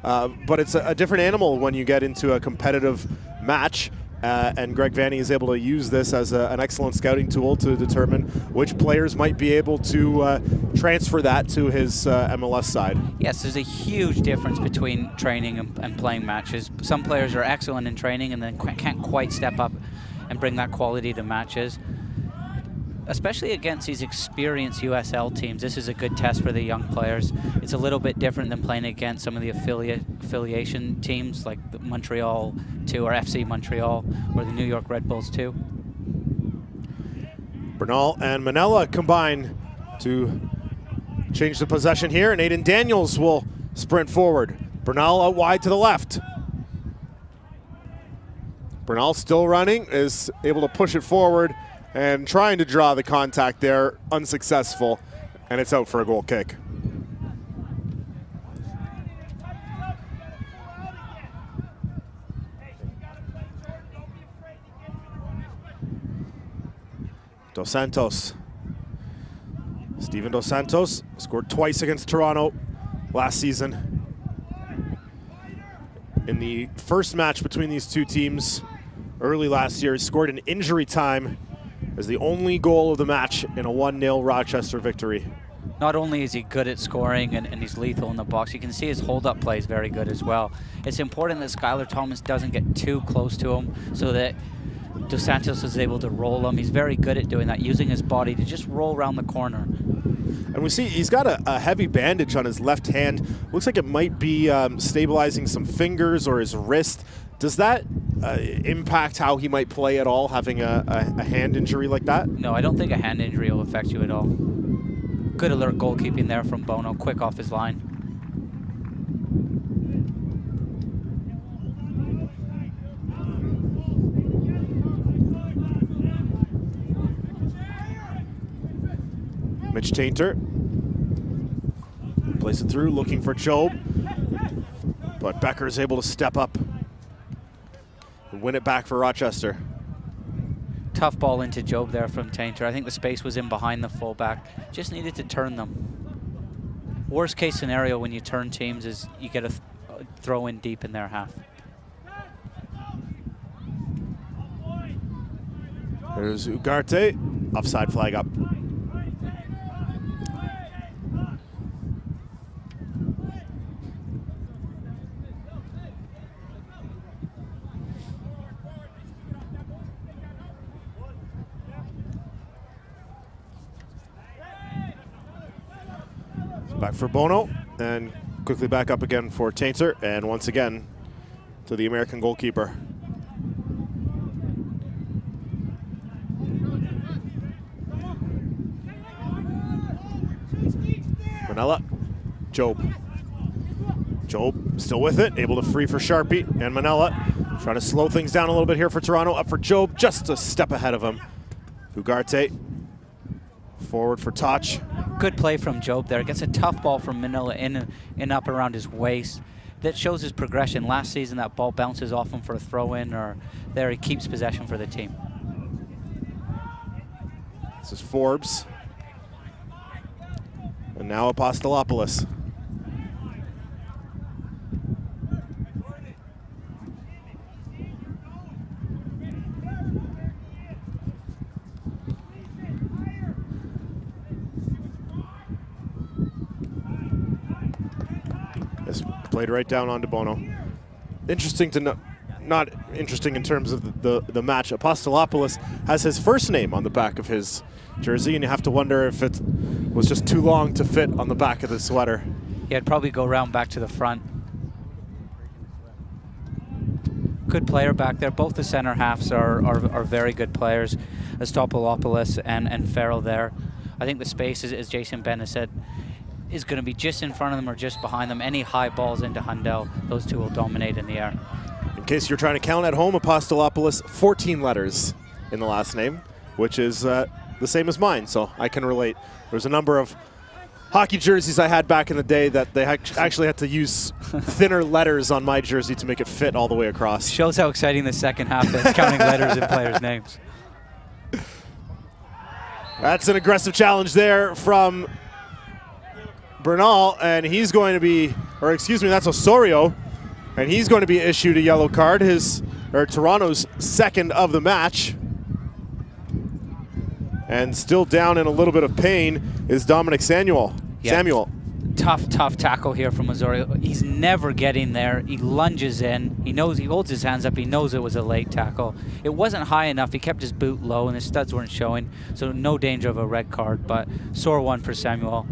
But it's a different animal when you get into a competitive match. and Greg Vanny is able to use this as an excellent scouting tool to determine which players might be able to transfer that to his MLS side. Yes, there's a huge difference between training and playing matches. Some players are excellent in training and then can't quite step up and bring that quality to matches. Especially against these experienced USL teams, this is a good test for the young players. It's a little bit different than playing against some of the affiliation teams like the Montreal 2 or FC Montreal or the New York Red Bulls 2. Bernal and Manella combine to change the possession here, and Aiden Daniels will sprint forward. Bernal out wide to the left. Bernal still running, is able to push it forward and trying to draw the contact there, unsuccessful, and it's out for a goal kick. Dos Santos. Steven Dos Santos scored twice against Toronto last season. In the first match between these two teams early last year, he scored in injury time as the only goal of the match in a 1-0 Rochester victory. Not only is he good at scoring and he's lethal in the box, you can see his hold-up play is very good as well. It's important that Skylar Thomas doesn't get too close to him so that Dos Santos is able to roll him. He's very good at doing that, using his body to just roll around the corner. And we see he's got a heavy bandage on his left hand. Looks like it might be stabilizing some fingers or his wrist. Does that impact how he might play at all, having a hand injury like that? No, I don't think a hand injury will affect you at all. Good alert goalkeeping there from Bono, quick off his line. Mitch Tainter plays it through, looking for Job, but Becker is able to step up and win it back for Rochester. Tough ball into Job there from Tainter. I think the space was in behind the fullback. Just needed to turn them. Worst case scenario when you turn teams is you get a throw in deep in their half. There's Ugarte, offside flag up. Back for Bono, and quickly back up again for Tainter, and once again to the American goalkeeper. Manella, Job. Job still with it, able to free for Sharpie, and Manella trying to slow things down a little bit here for Toronto. Up for Job, just a step ahead of him. Ugarte, forward for Toch. Good play from Job there. Gets a tough ball from Manila in up around his waist. That shows his progression. Last season, that ball bounces off him for a throw-in, or there he keeps possession for the team. This is Forbes. And now Apostolopoulos. Played right down onto Bono. Interesting to know, not interesting in terms of the match. Apostolopoulos has his first name on the back of his jersey, and you have to wonder if it was just too long to fit on the back of the sweater. Yeah, it'd probably go around back to the front. Good player back there. Both the center halves are very good players. Apostolopoulos and Farrell there. I think the space, as Jason Ben has said, is going to be just in front of them or just behind them. Any high balls into Hundell, those two will dominate in the air. In case you're trying to count at home, Apostolopoulos, 14 letters in the last name, which is the same as mine, so I can relate. There's a number of hockey jerseys I had back in the day that they actually had to use thinner letters on my jersey to make it fit all the way across. Shows how exciting the second half is, counting letters in players' names. That's an aggressive challenge there from Bernal, and he's going to be, or excuse me, that's Osorio, and he's going to be issued a yellow card. His or Toronto's second of the match. And still down in a little bit of pain is Dominic Samuel. Samuel. Tough tackle here from Missouri. He's never getting there. He lunges in. He knows, he holds his hands up. He knows it was a late tackle. It wasn't high enough. He kept his boot low and his studs weren't showing, so no danger of a red card, but sore one for Samuel.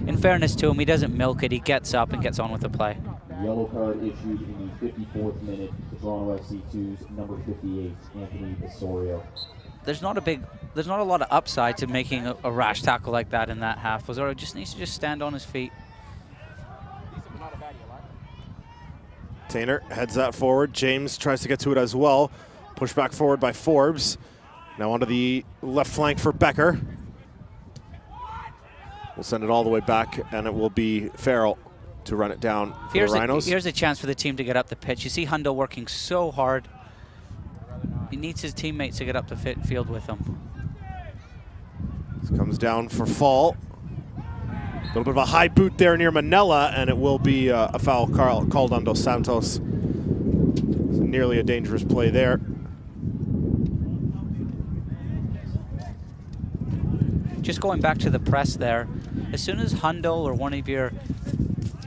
In fairness to him, he doesn't milk it. He gets up and gets on with the play. Yellow card issued in the 54th minute to Toronto FC2's number 58, Anthony Osorio. There's not a lot of upside to making a rash tackle like that in that half. Osorio just needs to stand on his feet. Tainer heads that forward. James tries to get to it as well. Pushed back forward by Forbes. Now onto the left flank for Becker. We'll send it all the way back, and it will be Farrell to run it down for the Rhinos. Here's a chance for the team to get up the pitch. You see Hundo working so hard. He needs his teammates to get up the field with him. This comes down for fall. A little bit of a high boot there near Manella, and it will be a foul called on Dos Santos. It's nearly a dangerous play there. Just going back to the press there, as soon as Hundo or one of your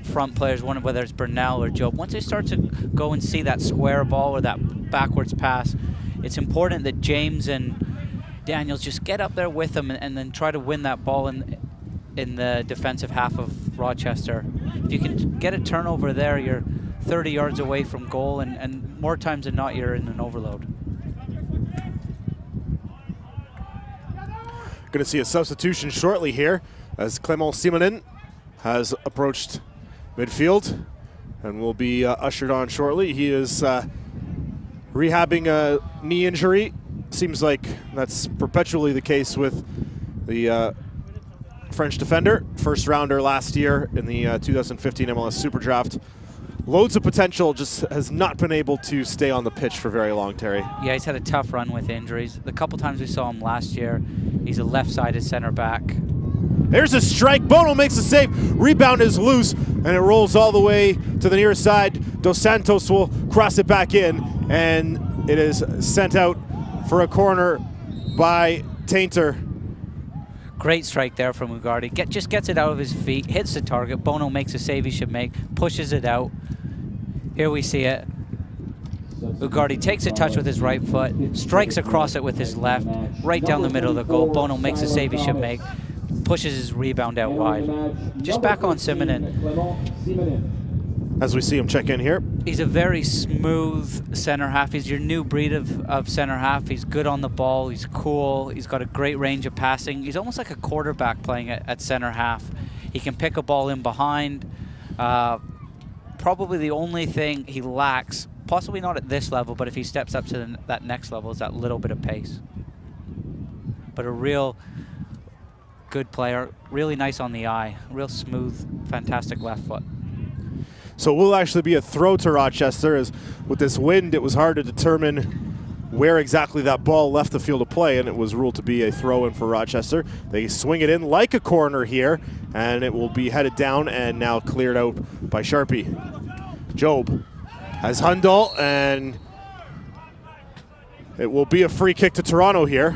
front players, whether it's Burnell or Job, once they start to go and see that square ball or that backwards pass, it's important that James and Daniels just get up there with them and then try to win that ball in the defensive half of Rochester. If you can get a turnover there, you're 30 yards away from goal, and more times than not, you're in an overload. Going to see a substitution shortly here as Clément Simonin has approached midfield and will be ushered on shortly. He is rehabbing a knee injury. Seems like that's perpetually the case with the French defender, first rounder last year in the 2015 MLS Super Draft. Loads of potential, just has not been able to stay on the pitch for very long, Terry. Yeah, he's had a tough run with injuries. The couple times we saw him last year, he's a left-sided center back. There's a strike. Bono makes a save. Rebound is loose, and it rolls all the way to the near side. Dos Santos will cross it back in, and it is sent out for a corner by Tainter. Great strike there from Ugarte. Just gets it out of his feet, hits the target. Bono makes a save he should make, pushes it out. Here we see it. Ugarte takes a touch with his right foot, strikes across it with his left, right down the middle of the goal. Bono makes a save he should make, pushes his rebound out wide. Just back on Simonin. As we see him check in here. He's a very smooth center half. He's your new breed of center half. He's good on the ball. He's cool. He's got a great range of passing. He's almost like a quarterback playing at center half. He can pick a ball in behind. Probably the only thing he lacks, possibly not at this level, but if he steps up to that next level, is that little bit of pace. But a real good player, really nice on the eye, real smooth, fantastic left foot. So it will actually be a throw to Rochester, as with this wind, it was hard to determine where exactly that ball left the field of play, and it was ruled to be a throw-in for Rochester. They swing it in like a corner here, and it will be headed down and now cleared out by Sharpie. Job has Hundal, and it will be a free kick to Toronto here.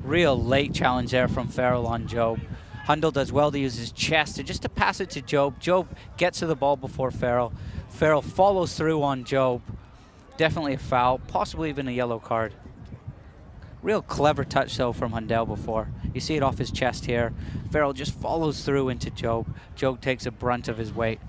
Real late challenge there from Farrell on Job. Hundal does well to use his chest just to pass it to Job. Job gets to the ball before Farrell. Farrell follows through on Job. Definitely a foul, possibly even a yellow card. Real clever touch though from Hundal before. You see it off his chest here. Farrell just follows through into Job. Job takes a brunt of his weight.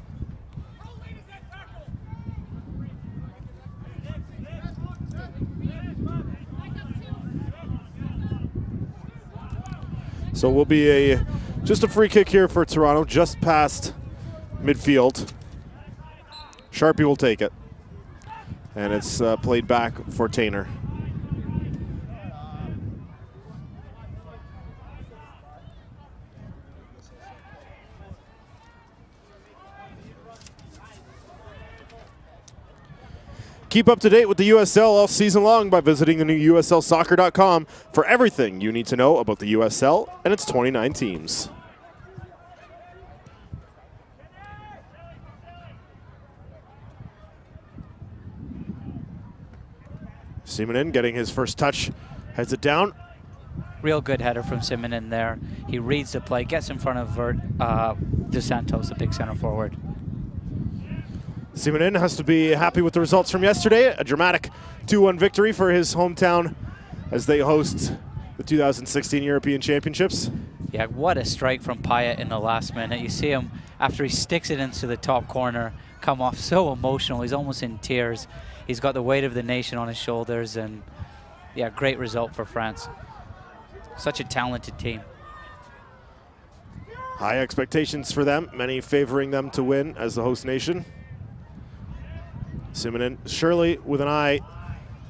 So will be just a free kick here for Toronto, just past midfield. Sharpie will take it. And it's played back for Tainer. Keep up to date with the USL all season long by visiting the new USLsoccer.com for everything you need to know about the USL and its 29 teams. Simonin getting his first touch, heads it down. Real good header from Simonin there. He reads the play, gets in front of Dos Santos, the big center forward. Simonin has to be happy with the results from yesterday. A dramatic 2-1 victory for his hometown as they host the 2016 European Championships. Yeah, what a strike from Pyatt in the last minute. You see him, after he sticks it into the top corner, come off so emotional. He's almost in tears. He's got the weight of the nation on his shoulders, and yeah, great result for France. Such a talented team. High expectations for them, many favoring them to win as the host nation. Simonin surely with an eye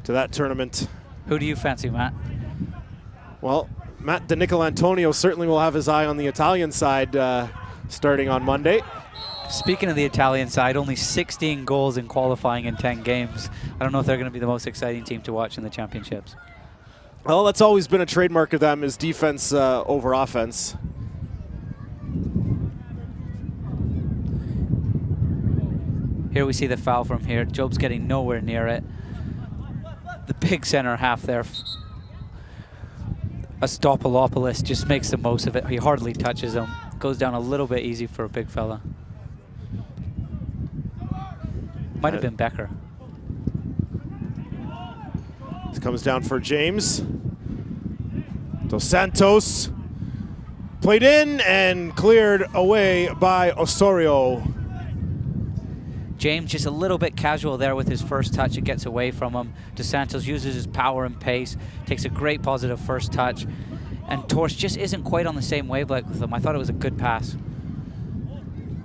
to that tournament. Who do you fancy, Matt? Well, Matt De Nicolantonio certainly will have his eye on the Italian side starting on Monday. Speaking of the Italian side, only 16 goals in qualifying in 10 games. I don't know if they're going to be the most exciting team to watch in the championships. Well, that's always been a trademark of them, is defense over offense. Here we see the foul from here. Job's getting nowhere near it. The big center half there. Astopoulos just makes the most of it. He hardly touches him. Goes down a little bit easy for a big fella. Might have been Becker. This comes down for James. Dos Santos played in and cleared away by Osorio. James just a little bit casual there with his first touch. It gets away from him. Dos Santos uses his power and pace, takes a great positive first touch, and Torres just isn't quite on the same wavelength with him. I thought it was a good pass.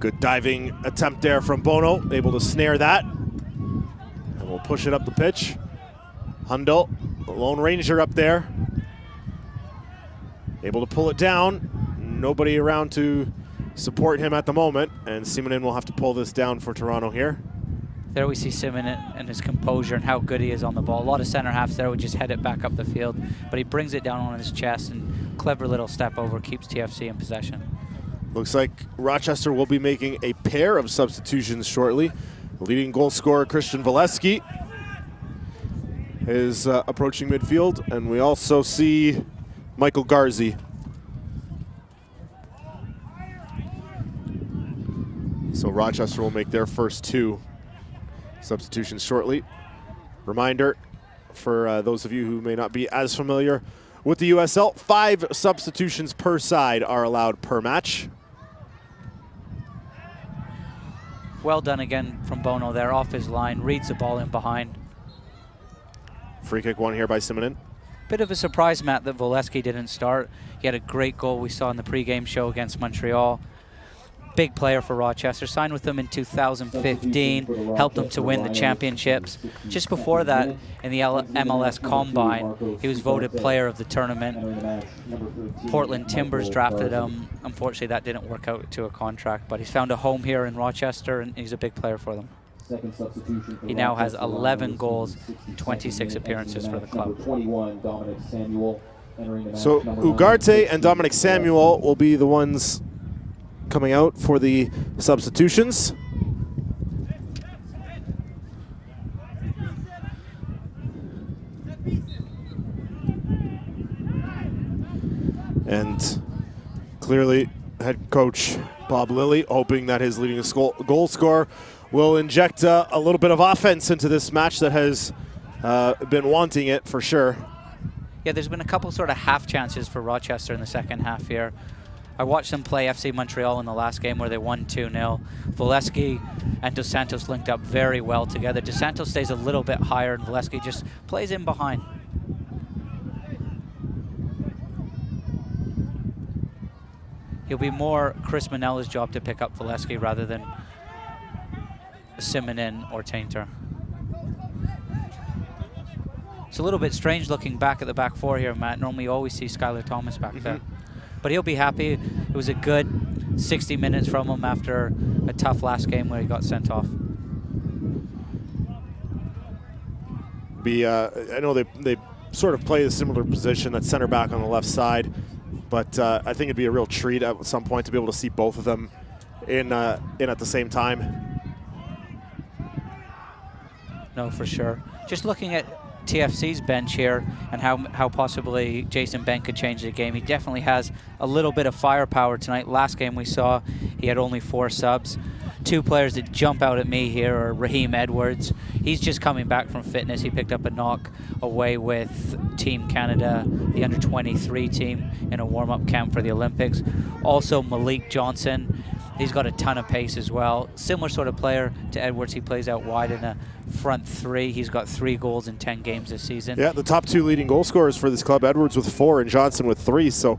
Good diving attempt there from Bono, able to snare that. And we'll push it up the pitch. Hundal, the Lone Ranger up there. Able to pull it down. Nobody around to support him at the moment, and Simonin will have to pull this down for Toronto here. There we see Simonin and his composure and how good he is on the ball. A lot of center halves there would just head it back up the field, but he brings it down on his chest, and clever little step over keeps TFC in possession. Looks like Rochester will be making a pair of substitutions shortly. Leading goal scorer Christian Valesky is approaching midfield, and we also see Michael Garzi. So Rochester will make their first 2 substitutions shortly. Reminder for those of you who may not be as familiar with the USL, 5 substitutions per side are allowed per match. Well done again from Bono there, off his line, reads the ball in behind. Free kick won here by Simonin. Bit of a surprise, Matt, that Valesky didn't start. He had a great goal we saw in the pregame show against Montreal. Big player for Rochester, signed with them in 2015, helped them to win the championships. Just before that, in the MLS Combine, he was voted player of the tournament. Portland Timbers drafted him. Unfortunately, that didn't work out to a contract, but he's found a home here in Rochester, and he's a big player for them. He now has 11 goals and 26 appearances for the club. So Ugarte and Dominic Samuel will be the ones coming out for the substitutions. And clearly head coach Bob Lilly hoping that his leading goal scorer will inject a little bit of offense into this match that has been wanting it for sure. Yeah, there's been a couple sort of half chances for Rochester in the second half here. I watched them play FC Montreal in the last game where they won 2-0. Valesky and Dos Santos linked up very well together. Dos Santos stays a little bit higher, and Valesky just plays in behind. He'll be more Chris Manella's job to pick up Valesky rather than Simonin or Tainter. It's a little bit strange looking back at the back 4 here, Matt. Normally you always see Skylar Thomas back there. But he'll be happy. It was a good 60 minutes from him after a tough last game where he got sent off. I know they sort of play a similar position at center back on the left side, but I think it'd be a real treat at some point to be able to see both of them in at the same time. No, for sure. Just looking at TFC's bench here and how possibly Jason Bent could change the game. He definitely has a little bit of firepower tonight. Last game we saw, he had only 4 subs. 2 players that jump out at me here are Raheem Edwards. He's just coming back from fitness. He picked up a knock away with Team Canada, the under-23 team, in a warm-up camp for the Olympics. Also Malik Johnson. He's got a ton of pace as well. Similar sort of player to Edwards. He plays out wide in a front 3. He's got 3 goals in 10 games this season. Yeah, the top 2 leading goal scorers for this club, Edwards with 4 and Johnson with 3. So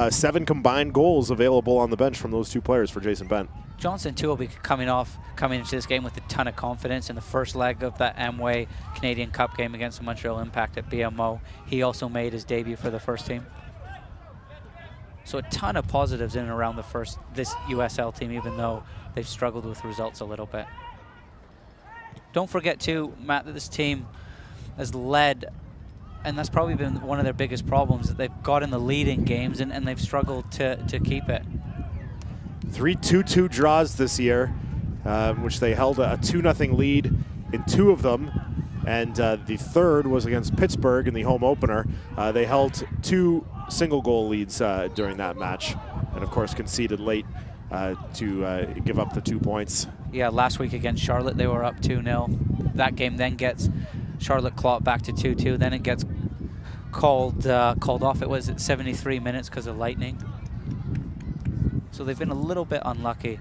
7 combined goals available on the bench from those 2 players for Jason Bent. Johnson, too, will be coming into this game with a ton of confidence. In the first leg of that Amway Canadian Cup game against the Montreal Impact at BMO, he also made his debut for the first team. So a ton of positives in and around this USL team, even though they've struggled with results a little bit. Don't forget, too, Matt, that this team has led, and that's probably been one of their biggest problems, that they've gotten the lead in games and they've struggled to keep it. 3 2-2 draws this year, which they held a 2-0 lead in 2 of them, and the third was against Pittsburgh in the home opener. They held 2 single-goal leads during that match, and of course conceded late to give up the 2 points. Yeah, last week against Charlotte, they were up 2-0. That game then gets Charlotte clawed back to 2-2. Then it gets called off. It was at 73 minutes because of lightning. So they've been a little bit unlucky.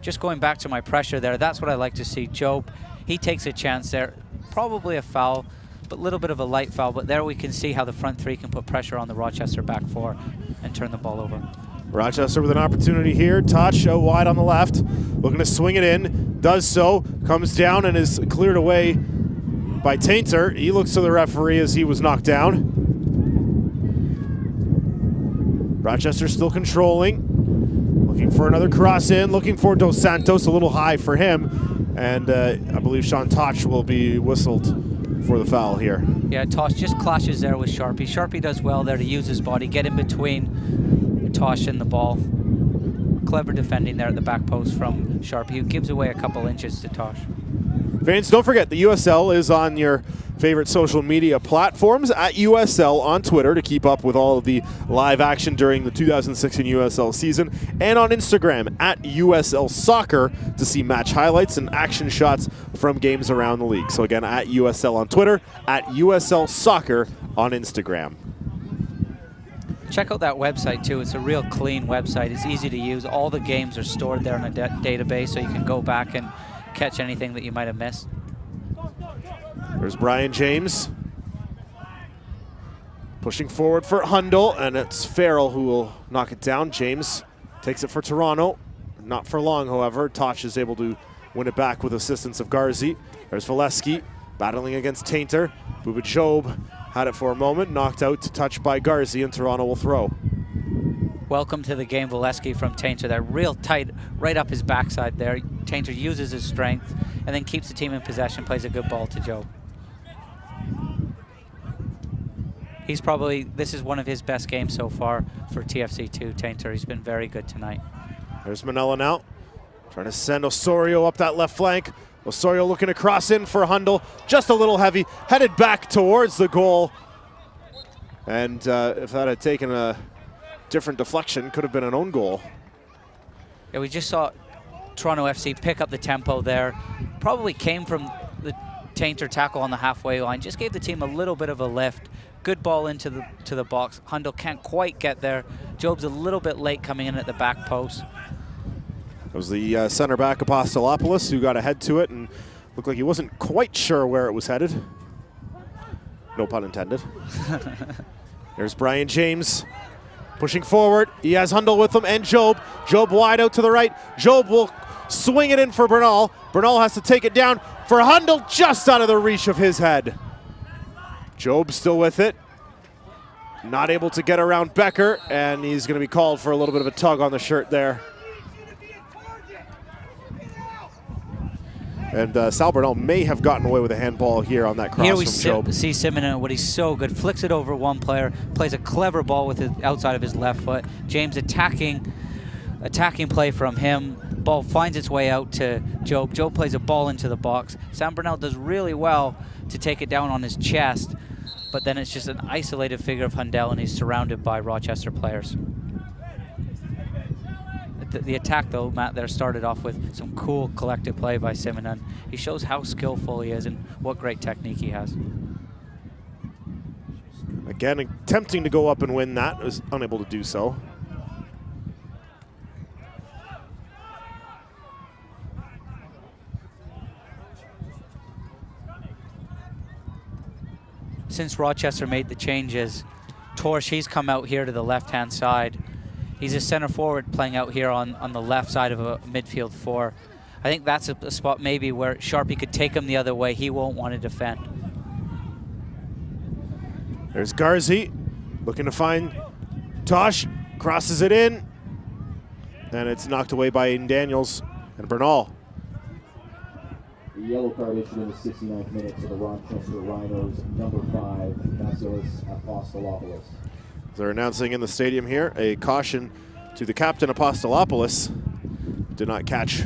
Just going back to my pressure there, that's what I like to see. Job, he takes a chance there. Probably a foul, but a little bit of a light foul. But there we can see how the front 3 can put pressure on the Rochester back 4 and turn the ball over. Rochester with an opportunity here. Touch out wide on the left. Looking to swing it in. Does so. Comes down and is cleared away by Tainter. He looks to the referee as he was knocked down. Rochester still controlling. Looking for another cross in. Looking for Dos Santos. A little high for him. And I believe Sean Toch will be whistled for the foul here. Yeah, Toch just clashes there with Sharpie. Sharpie does well there to use his body, get in between Tosh and the ball. Clever defending there at the back post from Sharpie, who gives away a couple inches to Tosh. Fans, don't forget the USL is on your favorite social media platforms at USL on Twitter to keep up with all of the live action during the 2016 USL season, and on Instagram at USL Soccer to see match highlights and action shots from games around the league. So again, at USL on Twitter, at USL Soccer on Instagram. Check out that website too. It's a real clean website. It's easy to use. All the games are stored there in a database, so you can go back and catch anything that you might have missed. There's Brian James pushing forward for Hundle, and it's Farrell who will knock it down. James takes it for Toronto. Not for long, however. Toch is able to win it back with assistance of Garzi. There's Valesky battling against Tainter. Buba Job had it for a moment, knocked out to touch by Garzi, and Toronto will throw. Welcome to the game, Valesky from Tainter. They're real tight, right up his backside there. Tainter uses his strength and then keeps the team in possession, plays a good ball to Job. This is one of his best games so far for TFC2, Tainter. He's been very good tonight. There's Manella now, trying to send Osorio up that left flank. Osorio looking to cross in for Hundle, just a little heavy, headed back towards the goal. And if that had taken a different deflection, could have been an own goal. Yeah, we just saw Toronto FC pick up the tempo there. Probably came from the Tainter tackle on the halfway line. Just gave the team a little bit of a lift. Good ball into the box. Hundle can't quite get there. Job's a little bit late coming in at the back post. It was the center back Apostolopoulos who got ahead to it and looked like he wasn't quite sure where it was headed. No pun intended. There's Brian James pushing forward. He has Hundle with him and Job. Job wide out to the right. Job will swing it in for Bernal. Bernal has to take it down for Hundle, just out of the reach of his head. Job still with it. Not able to get around Becker, and he's going to be called for a little bit of a tug on the shirt there. And Sal Bernal may have gotten away with a handball here on that cross here we from Job. See Simon, what he's so good. Flicks it over one player, plays a clever ball with the outside of his left foot. James attacking play from him. ball finds its way out to Job. Job plays a ball into the box. Sam Burnell does really well to take it down on his chest, but then it's just an isolated figure of Hundell, and he's surrounded by Rochester players. The attack, though, Matt, there started off with some cool collective play by Simonon. He shows how skillful he is and what great technique he has. Again, attempting to go up and win that, was unable to do so. Since Rochester made the changes, Torsch, he's come out here to the left-hand side. He's a center forward playing out here on the left side of a midfield 4. I think that's a spot maybe where Sharpie could take him the other way. He won't want to defend. There's Garzi looking to find Tosh, crosses it in, and it's knocked away by Aiden Daniels and Bernal. The yellow card issued in the 69th minute to the Rochester Rhinos, number 5, Vasilis Apostolopoulos. They're announcing in the stadium here a caution to the captain, Apostolopoulos. Did not catch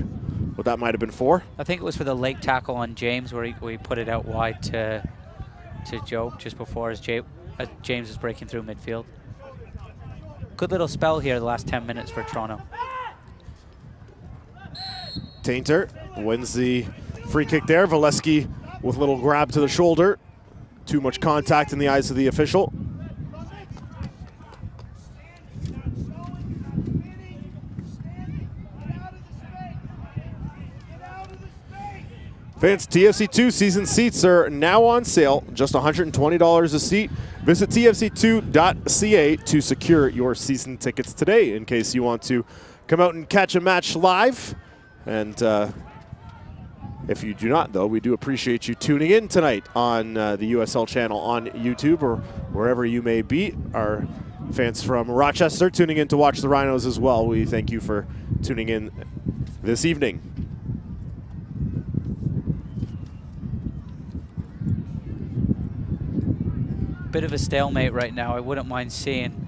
what that might have been for. I think it was for the late tackle on James, where he put it out wide to Job just before as James is breaking through midfield. Good little spell here the last 10 minutes for Toronto. Tainter wins the free kick there. Valesky with a little grab to the shoulder. Too much contact in the eyes of the official. Fans, TFC2 season seats are now on sale, just $120 a seat. Visit tfc2.ca to secure your season tickets today in case you want to come out and catch a match live. And if you do not, though, we do appreciate you tuning in tonight on the USL channel on YouTube or wherever you may be. Our fans from Rochester tuning in to watch the Rhinos as well. We thank you for tuning in this evening. Bit of a stalemate right now. I wouldn't mind seeing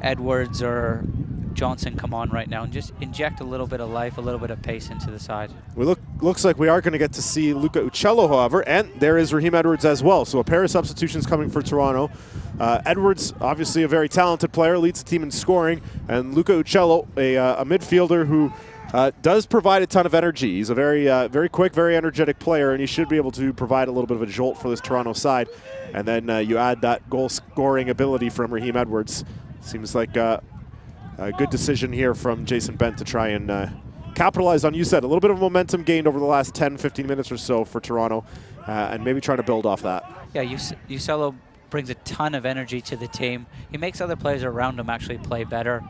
Edwards or Johnson come on right now and just inject a little bit of life, a little bit of pace into the side. Looks like we are going to get to see Luca Uccello, however, and there is Raheem Edwards as well. So a pair of substitutions coming for Toronto. Edwards, obviously a very talented player, leads the team in scoring, and Luca Uccello, a midfielder who does provide a ton of energy. He's a very quick, very energetic player, and he should be able to provide a little bit of a jolt for this Toronto side. And then you add that goal-scoring ability from Raheem Edwards. Seems like a good decision here from Jason Bent to try and capitalize on, you said, a little bit of momentum gained over the last 10, 15 minutes or so for Toronto, and maybe trying to build off that. Yeah, Uccello brings a ton of energy to the team. He makes other players around him actually play better.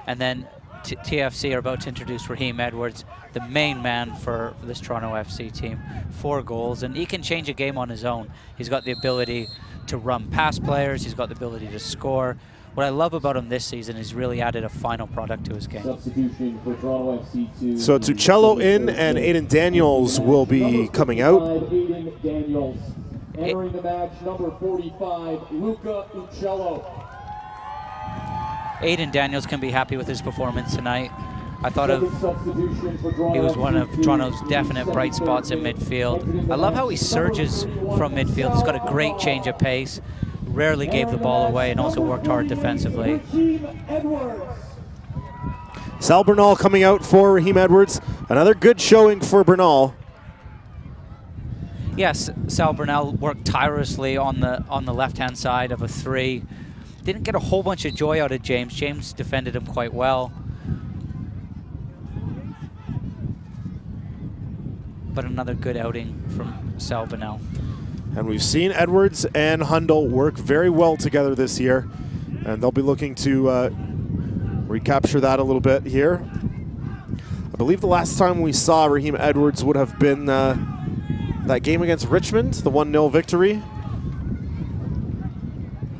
And then TFC are about to introduce Raheem Edwards, the main man for this Toronto FC team. 4 goals, and he can change a game on his own. He's got the ability to run past players. He's got the ability to score. What I love about him this season is really added a final product to his game. Substitution for Toronto FC2. So it's Uccello in, and Aiden Daniels will be coming out. Aiden Daniels. Entering the match, number 45, Luca Uccello. Aiden Daniels can be happy with his performance tonight. I thought he was one of Toronto's definite bright spots in midfield. I love how he surges from midfield. He's got a great change of pace, rarely gave the ball away, and also worked hard defensively. Sal Bernal coming out for Raheem Edwards. Another good showing for Bernal. Yes, Sal Bernal worked tirelessly on the left-hand side of a 3. Didn't get a whole bunch of joy out of James. James defended him quite well. But another good outing from Sal Bernal. And we've seen Edwards and Hundell work very well together this year. And they'll be looking to recapture that a little bit here. I believe the last time we saw Raheem Edwards would have been that game against Richmond, the 1-0 victory.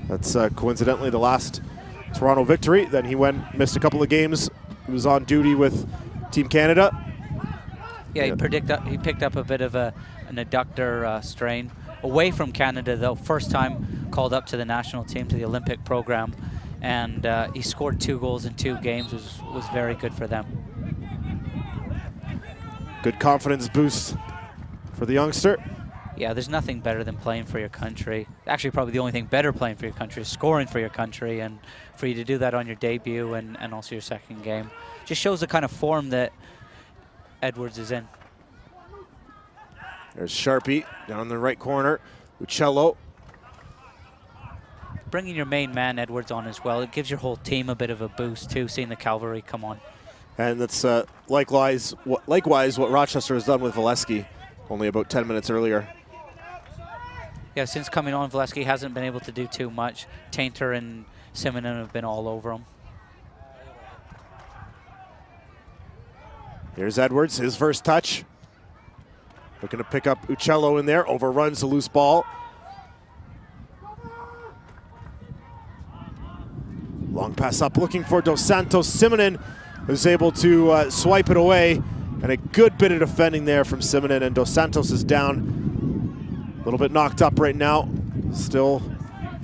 That's coincidentally the last Toronto victory. Then he missed a couple of games. He was on duty with Team Canada. Yeah, he picked up a bit of an adductor strain. Away from Canada, though, first time called up to the national team, to the Olympic program. And he scored 2 goals in 2 games, was very good for them. Good confidence boost for the youngster. Yeah, there's nothing better than playing for your country. Actually, probably the only thing better playing for your country is scoring for your country, and for you to do that on your debut and also your second game just shows the kind of form that Edwards is in. There's Sharpie down in the right corner. Uccello. Bringing your main man Edwards on as well, it gives your whole team a bit of a boost too, seeing the cavalry come on. And that's likewise what Rochester has done with Valesky only about 10 minutes earlier. Yeah, since coming on, Valesky hasn't been able to do too much. Tainter and Simonin have been all over him. Here's Edwards, his first touch. Looking to pick up Uccello in there, overruns the loose ball. Long pass up, looking for Dos Santos. Simonin is able to swipe it away, and a good bit of defending there from Simonin, and Dos Santos is down. A little bit knocked up right now, still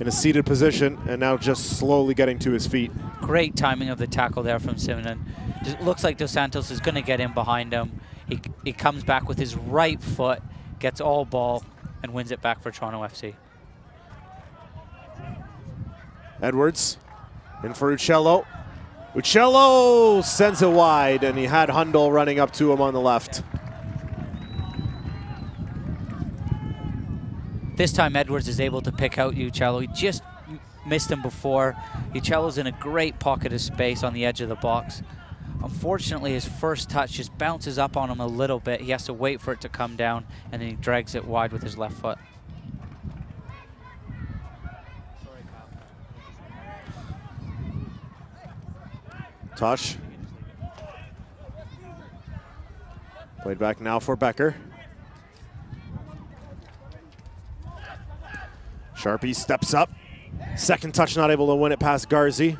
in a seated position, and now just slowly getting to his feet. Great timing of the tackle there from Simonin. It looks like Dos Santos is going to get in behind him. He comes back with his right foot, gets all ball, and wins it back for Toronto FC. Edwards in for Uccello. Uccello sends it wide, and he had Hundal running up to him on the left. This time Edwards is able to pick out Uccello. He just missed him before. Uccello's in a great pocket of space on the edge of the box. Unfortunately, his first touch just bounces up on him a little bit. He has to wait for it to come down, and then he drags it wide with his left foot. Tosh. Played back now for Becker. Sharpie steps up. Second touch, not able to win it past Garzi.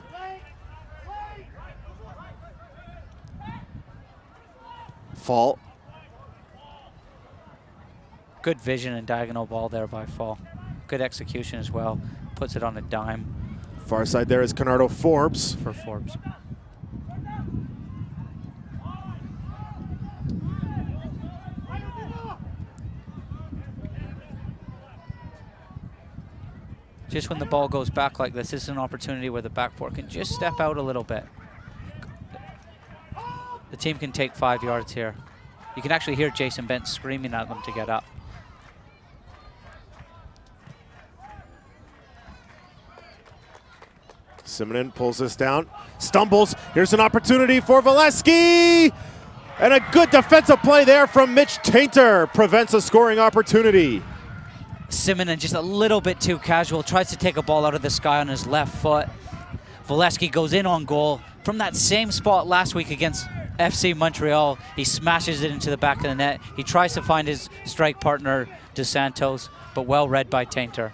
Fall. Good vision and diagonal ball there by Fall. Good execution as well. Puts it on a dime. Far side there is Canardo Forbes. For Forbes. Just when the ball goes back like this is an opportunity where the back four can just step out a little bit. The team can take 5 yards here. You can actually hear Jason Bent screaming at them to get up. Simonin pulls this down, stumbles. Here's an opportunity for Valesky! And a good defensive play there from Mitch Tainter prevents a scoring opportunity. Simonin just a little bit too casual, tries to take a ball out of the sky on his left foot. Valesky goes in on goal. From that same spot last week against FC Montreal, he smashes it into the back of the net. He tries to find his strike partner, Dos Santos, but well read by Tainter.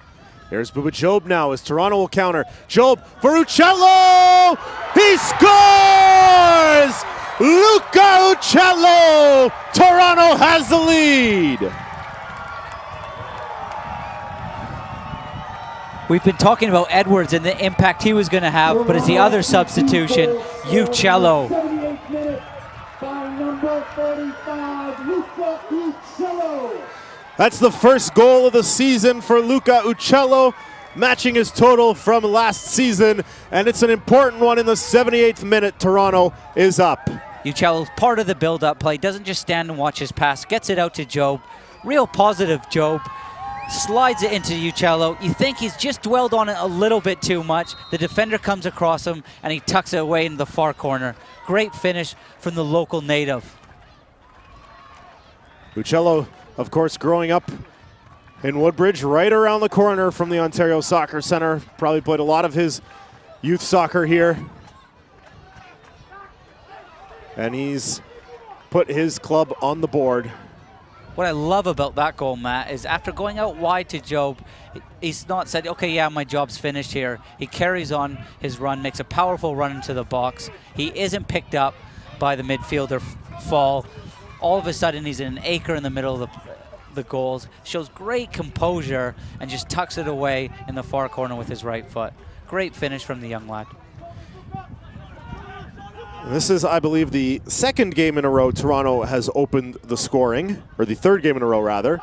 Here's Bubba Job now as Toronto will counter. Job for Uccello! He scores! Luca Uccello! Toronto has the lead. We've been talking about Edwards and the impact he was going to have, but it's the other substitution, Uccello. 78th minute by number 35, Luca Uccello. That's the first goal of the season for Luca Uccello, matching his total from last season, and it's an important one in the 78th minute. Toronto is up. Uccello's part of the build-up play, doesn't just stand and watch his pass, gets it out to Job. Real positive Job. Slides it into Uccello. You think he's just dwelled on it a little bit too much. The defender comes across him and he tucks it away in the far corner. Great finish from the local native. Uccello, of course, growing up in Woodbridge, right around the corner from the Ontario Soccer Centre. Probably played a lot of his youth soccer here. And he's put his club on the board. What I love about that goal, Matt, is after going out wide to Job, he's not said, okay, yeah, my job's finished here. He carries on his run, makes a powerful run into the box. He isn't picked up by the midfielder Fall. All of a sudden, he's in an acre in the middle of the goals. Shows great composure and just tucks it away in the far corner with his right foot. Great finish from the young lad. This is, I believe, the second game in a row Toronto has opened the scoring, or the third game in a row, rather.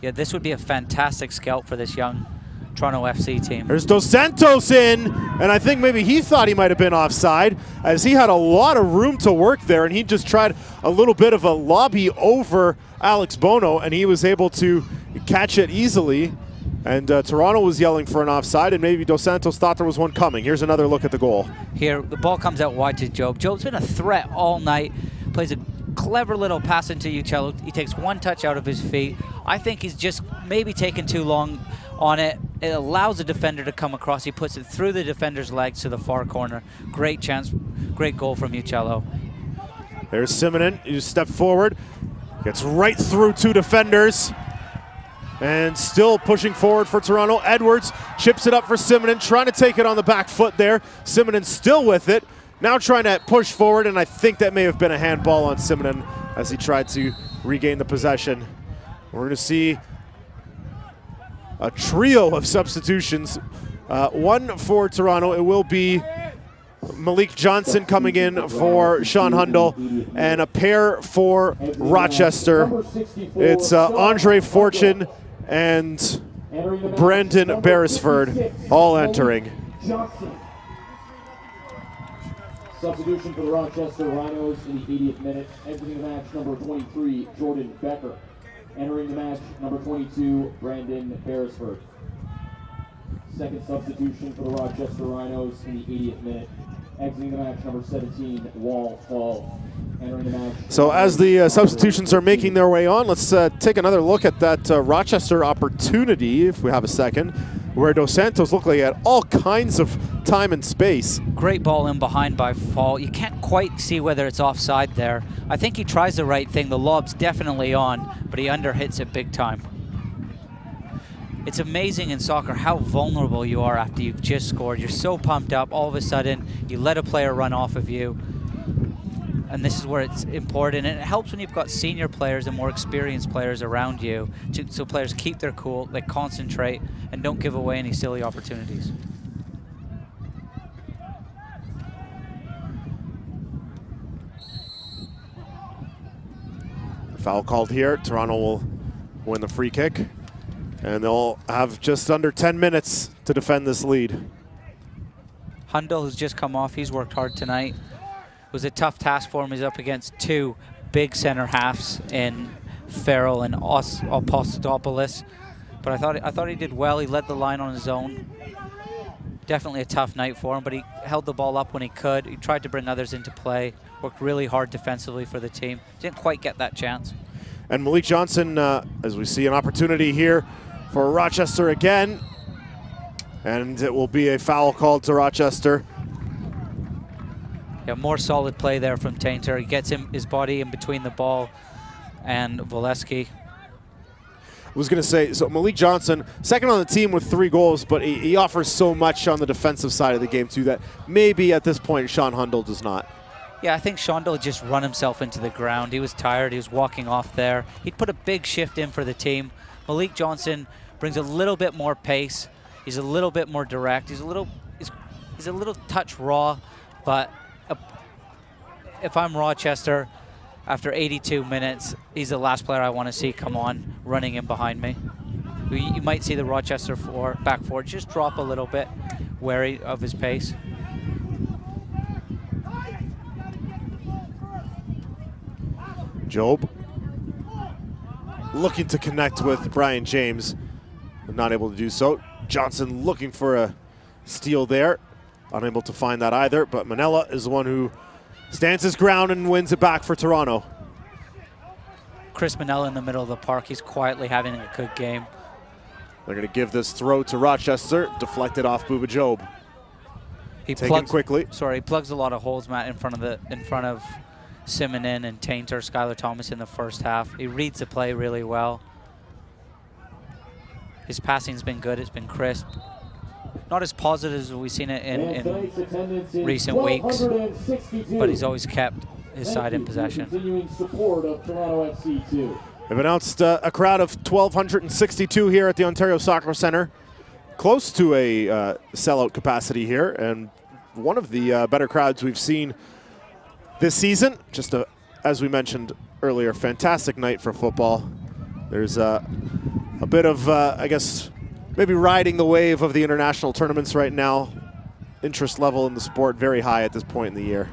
Yeah, this would be a fantastic scout for this young Toronto FC team. There's Dos Santos in, and I think maybe he thought he might have been offside, as he had a lot of room to work there, and he just tried a little bit of a lobby over Alex Bono, and he was able to catch it easily. And Toronto was yelling for an offside, and maybe Dos Santos thought there was one coming. Here's another look at the goal. Here, the ball comes out wide to Job. Job's been a threat all night, plays a clever little pass into Uccello. He takes one touch out of his feet. I think he's just maybe taken too long on it. It allows the defender to come across. He puts it through the defender's legs to the far corner. Great chance, great goal from Uccello. There's Simonin, who stepped forward, gets right through two defenders. And still pushing forward for Toronto. Edwards chips it up for Simonin, trying to take it on the back foot there. Simonin still with it, now trying to push forward, and I think that may have been a handball on Simonin as he tried to regain the possession. We're going to see a trio of substitutions. One for Toronto, it will be Malik Johnson coming in for Sean Hundle, and a pair for Rochester. It's Andre Fortune and Brandon Beresford all entering. Substitution for the Rochester Rhinos in the 80th minute. Exiting the match, number 23, Jordan Becker. Entering the match, number 22, Brandon Beresford. Second substitution for the Rochester Rhinos in the 80th minute. Exiting the match, number 17, Wall Fall. Entering the match. So as the substitutions are making their way on, let's take another look at that Rochester opportunity, if we have a second, where Dos Santos looked like he had all kinds of time and space. Great ball in behind by Fall. You can't quite see whether it's offside there. I think he tries the right thing. The lob's definitely on, but he underhits it big time. It's amazing in soccer how vulnerable you are after you've just scored. You're so pumped up, all of a sudden you let a player run off of you. And this is where it's important. And it helps when you've got senior players and more experienced players around you, so players keep their cool, they concentrate, and don't give away any silly opportunities. Foul called here. Toronto will win the free kick. And they'll have just under 10 minutes to defend this lead. Hundle has just come off. He's worked hard tonight. It was a tough task for him. He's up against two big center halves in Farrell and Apostolopoulos. But I thought he did well. He led the line on his own. Definitely a tough night for him, but he held the ball up when he could. He tried to bring others into play. Worked really hard defensively for the team. Didn't quite get that chance. And Malik Johnson, as we see an opportunity here for Rochester again. And it will be a foul called to Rochester. Yeah, more solid play there from Tainter. He gets his body in between the ball and Voleski. I was going to say, so Malik Johnson, second on the team with 3 goals, but he offers so much on the defensive side of the game too that maybe at this point Sean Hundle does not. Yeah, I think Shondell just run himself into the ground. He was tired. He was walking off there. He'd put a big shift in for the team. Malik Johnson brings a little bit more pace. He's a little bit more direct. He's a little touch raw, but if I'm Rochester, after 82 minutes, he's the last player I want to see come on running in behind me. You might see the Rochester back four just drop a little bit, wary of his pace. Job looking to connect with Brian James, but not able to do so. Johnson looking for a steal there, unable to find that either, but Manella is the one who stands his ground and wins it back for Toronto. Chris Manella in the middle of the park. He's quietly having a good game. They're going to give this throw to Rochester, deflected off Booba Job. He taken quickly. Sorry, he plugs a lot of holes, Matt, in front of Simonin and Tainter, Skylar Thomas in the first half. He reads the play really well. His passing's been good. It's been crisp. Not as positive as we've seen it in recent weeks, but he's always kept his side in possession. They've announced a crowd of 1,262 here at the Ontario Soccer Centre. Close to a sellout capacity here, and one of the better crowds we've seen this season. Just as we mentioned earlier, fantastic night for football. There's a bit of, I guess, maybe riding the wave of the international tournaments right now. Interest level in the sport very high at this point in the year.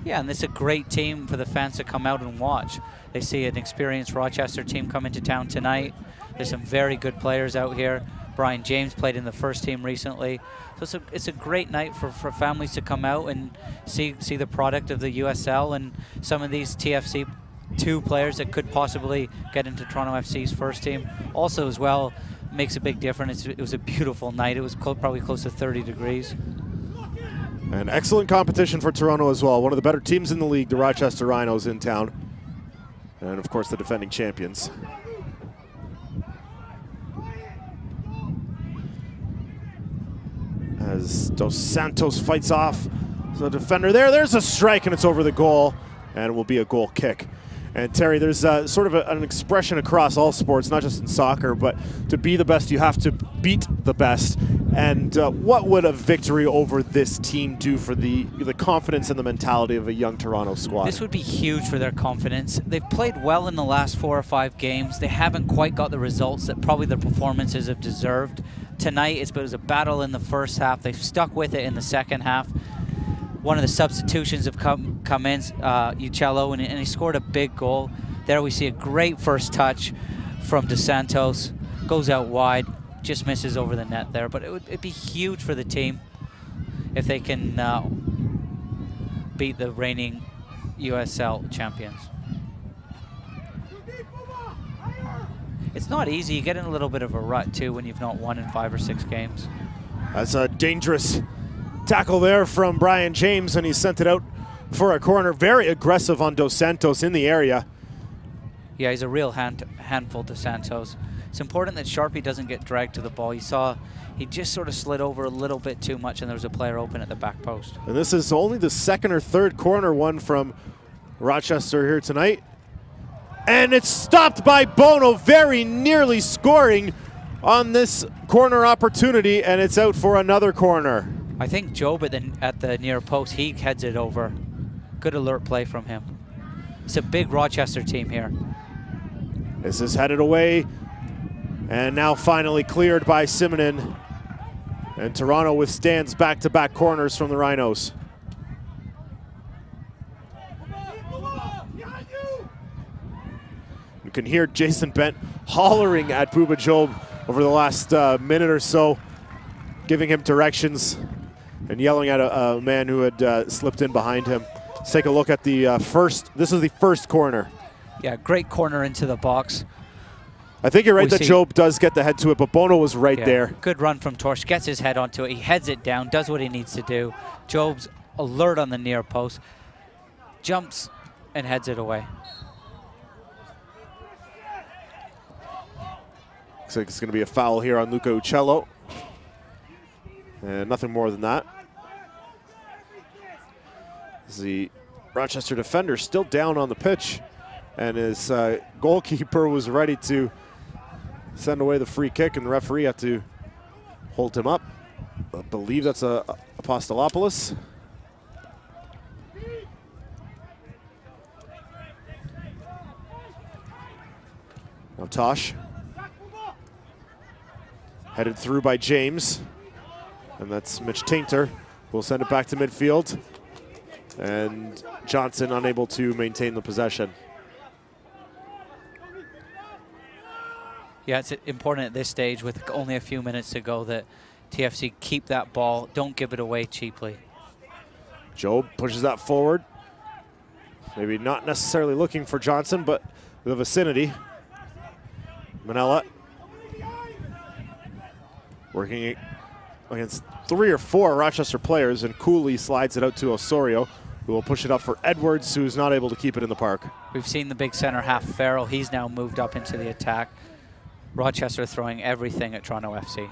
Yeah, and this is a great team for the fans to come out and watch. They see an experienced Rochester team come into town tonight. There's some very good players out here. Brian James played in the first team recently. So it's a great night for families to come out and see the product of the USL and some of these TFC2 players that could possibly get into Toronto FC's first team. Also as well, makes a big difference. It was a beautiful night. It was probably close to 30 degrees. And excellent competition for Toronto as well. One of the better teams in the league, the Rochester Rhinos in town. And of course the defending champions. As Dos Santos fights off the defender there. There's a strike and it's over the goal and it will be a goal kick. And Terry, there's sort of an expression across all sports, not just in soccer, but to be the best, you have to beat the best. And what would a victory over this team do for the confidence and the mentality of a young Toronto squad? This would be huge for their confidence. They've played well in the last 4 or 5 games. They haven't quite got the results that probably their performances have deserved. Tonight, it was a battle in the first half. They've stuck with it in the second half. One of the substitutions have come in, Uccello, and he scored a big goal. There we see a great first touch from Dos Santos. Goes out wide, just misses over the net there. But it'd be huge for the team if they can beat the reigning USL champions. It's not easy. You get in a little bit of a rut, too, when you've not won in 5 or 6 games. That's a dangerous tackle there from Brian James, and he sent it out for a corner. Very aggressive on Dos Santos in the area. Yeah, he's a real handful, Dos Santos. It's important that Sharpie doesn't get dragged to the ball. You saw he just sort of slid over a little bit too much, and there was a player open at the back post. And this is only the second or third corner one from Rochester here tonight. And it's stopped by Bono, very nearly scoring on this corner opportunity, and it's out for another corner. I think Job at the near post, he heads it over. Good alert play from him. It's a big Rochester team here. This is headed away, and now finally cleared by Simonin. And Toronto withstands back-to-back corners from the Rhinos. You can hear Jason Bent hollering at Bouba Job over the last minute or so, giving him directions and yelling at a man who had slipped in behind him. Let's take a look at the this is the first corner. Yeah, great corner into the box. I think you're right that Job does get the head to it, but Bono was right there. Good run from Torsch, gets his head onto it, he heads it down, does what he needs to do. Job's alert on the near post, jumps and heads it away. Looks like it's going to be a foul here on Luca Uccello. And nothing more than that. The Rochester defender still down on the pitch, and his goalkeeper was ready to send away the free kick, and the referee had to hold him up. I believe that's Apostolopoulos. Now Tosh. Headed through by James. And that's Mitch Tainter. We'll send it back to midfield. And Johnson unable to maintain the possession. Yeah, it's important at this stage with only a few minutes to go that TFC keep that ball, don't give it away cheaply. Job pushes that forward. Maybe not necessarily looking for Johnson, but the vicinity. Manella working against 3 or 4 Rochester players, and Cooley slides it out to Osorio, who will push it up for Edwards, who's not able to keep it in the park. We've seen the big center half, Farrell. He's now moved up into the attack. Rochester throwing everything at Toronto FC.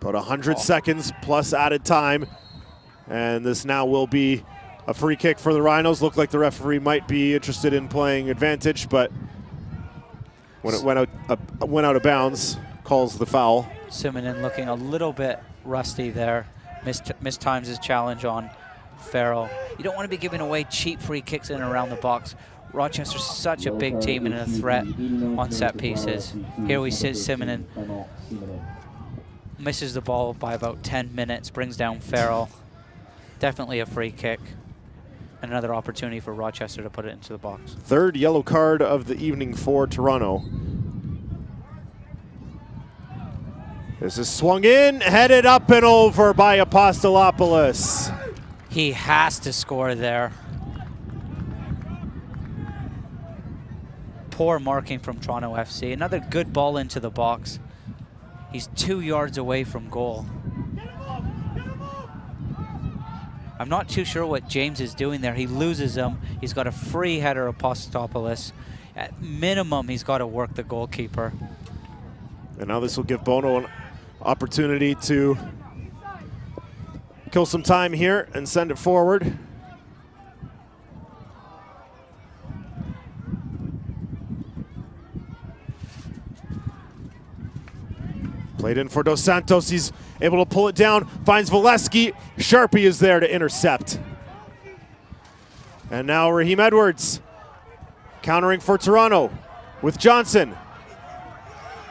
About 100 seconds plus added time, and this now will be a free kick for the Rhinos. Looked like the referee might be interested in playing advantage, but when it went out of bounds, calls the foul. Simonin looking a little bit rusty there. Mistimes his challenge on Farrell. You don't want to be giving away cheap free kicks in and around the box. Rochester's such a big team and a threat on set pieces. Here we see Simonin misses the ball by about 10 minutes, brings down Farrell. Definitely a free kick. And another opportunity for Rochester to put it into the box. Third yellow card of the evening for Toronto. This is swung in, headed up and over by Apostolopoulos. He has to score there. Poor marking from Toronto FC. Another good ball into the box. He's 2 yards away from goal. I'm not too sure what James is doing there. He loses him. He's got a free header, Apostolopoulos. At minimum, he's got to work the goalkeeper. And now this will give Bono an opportunity to kill some time here and send it forward. Played in for Dos Santos. He's able to pull it down, finds Valesky. Sharpie is there to intercept. And now Raheem Edwards countering for Toronto with Johnson.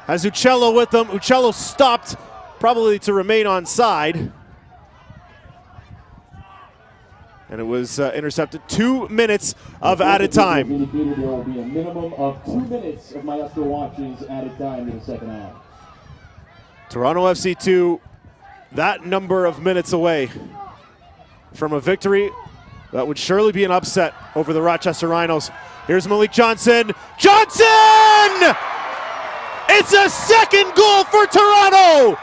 Has Uccello with them. Uccello stopped, probably to remain on side. And it was intercepted. 2 minutes of added time. Indicated there will be a minimum of 2 minutes of Maestro watches added time in the second half. Toronto FC 2, that number of minutes away from a victory that would surely be an upset over the Rochester Rhinos. Here's Malik Johnson. Johnson! It's a second goal for Toronto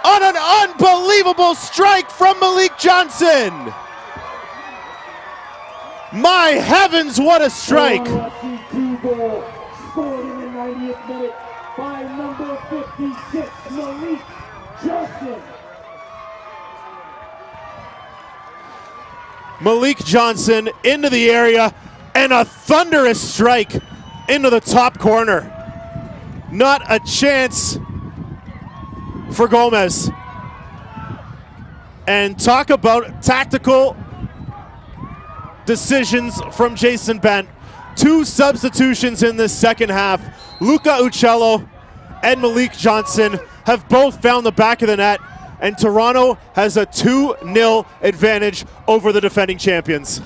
on an unbelievable strike from Malik Johnson. My heavens, what a strike. Toronto FC 2 goal scored in the 90th minute by number 56, Malik Johnson. Malik Johnson into the area and a thunderous strike into the top corner. Not a chance for Gomez. And talk about tactical decisions from Jason Bent. 2 substitutions in this second half. Luca Uccello and Malik Johnson have both found the back of the net, and Toronto has a 2-0 advantage over the defending champions.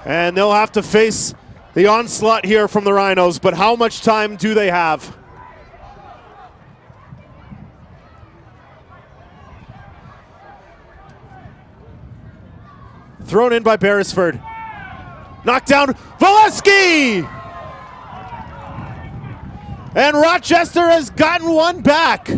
And they'll have to face the onslaught here from the Rhinos, but how much time do they have? Thrown in by Beresford. Knocked down, Valesky! And Rochester has gotten one back.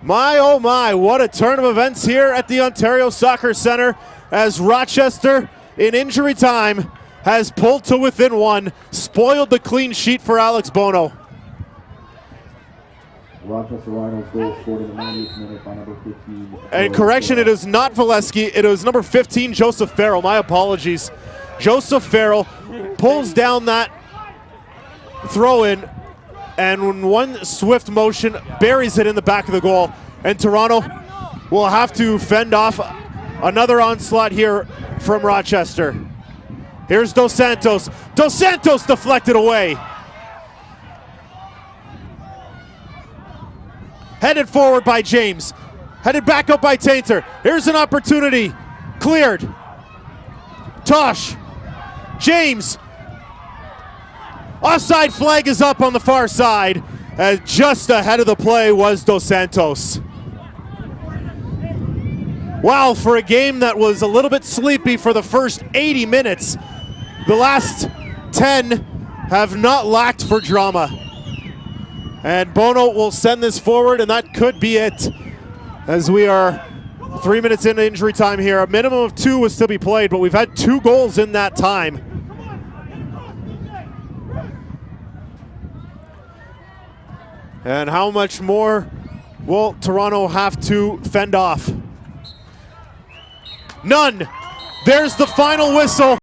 My, oh my, what a turn of events here at the Ontario Soccer Centre as Rochester, in injury time, has pulled to within 1, spoiled the clean sheet for Alex Bono. Rochester Rhinos goal scored in the 90th minute by number 15. And correction, it is not Valesky, it was number 15, Joseph Farrell. My apologies. Joseph Farrell pulls down that throw-in, and in one swift motion, buries it in the back of the goal. And Toronto will have to fend off another onslaught here from Rochester. Here's Dos Santos. Dos Santos deflected away. Headed forward by James. Headed back up by Tainter. Here's an opportunity. Cleared. Tosh. James. Offside flag is up on the far side. As just ahead of the play was Dos Santos. Wow, for a game that was a little bit sleepy for the first 80 minutes, the last 10 have not lacked for drama. And Bono will send this forward, and that could be it, as we are 3 minutes into injury time here. A minimum of 2 was to be played, but we've had 2 goals in that time. And how much more will Toronto have to fend off? None. There's the final whistle.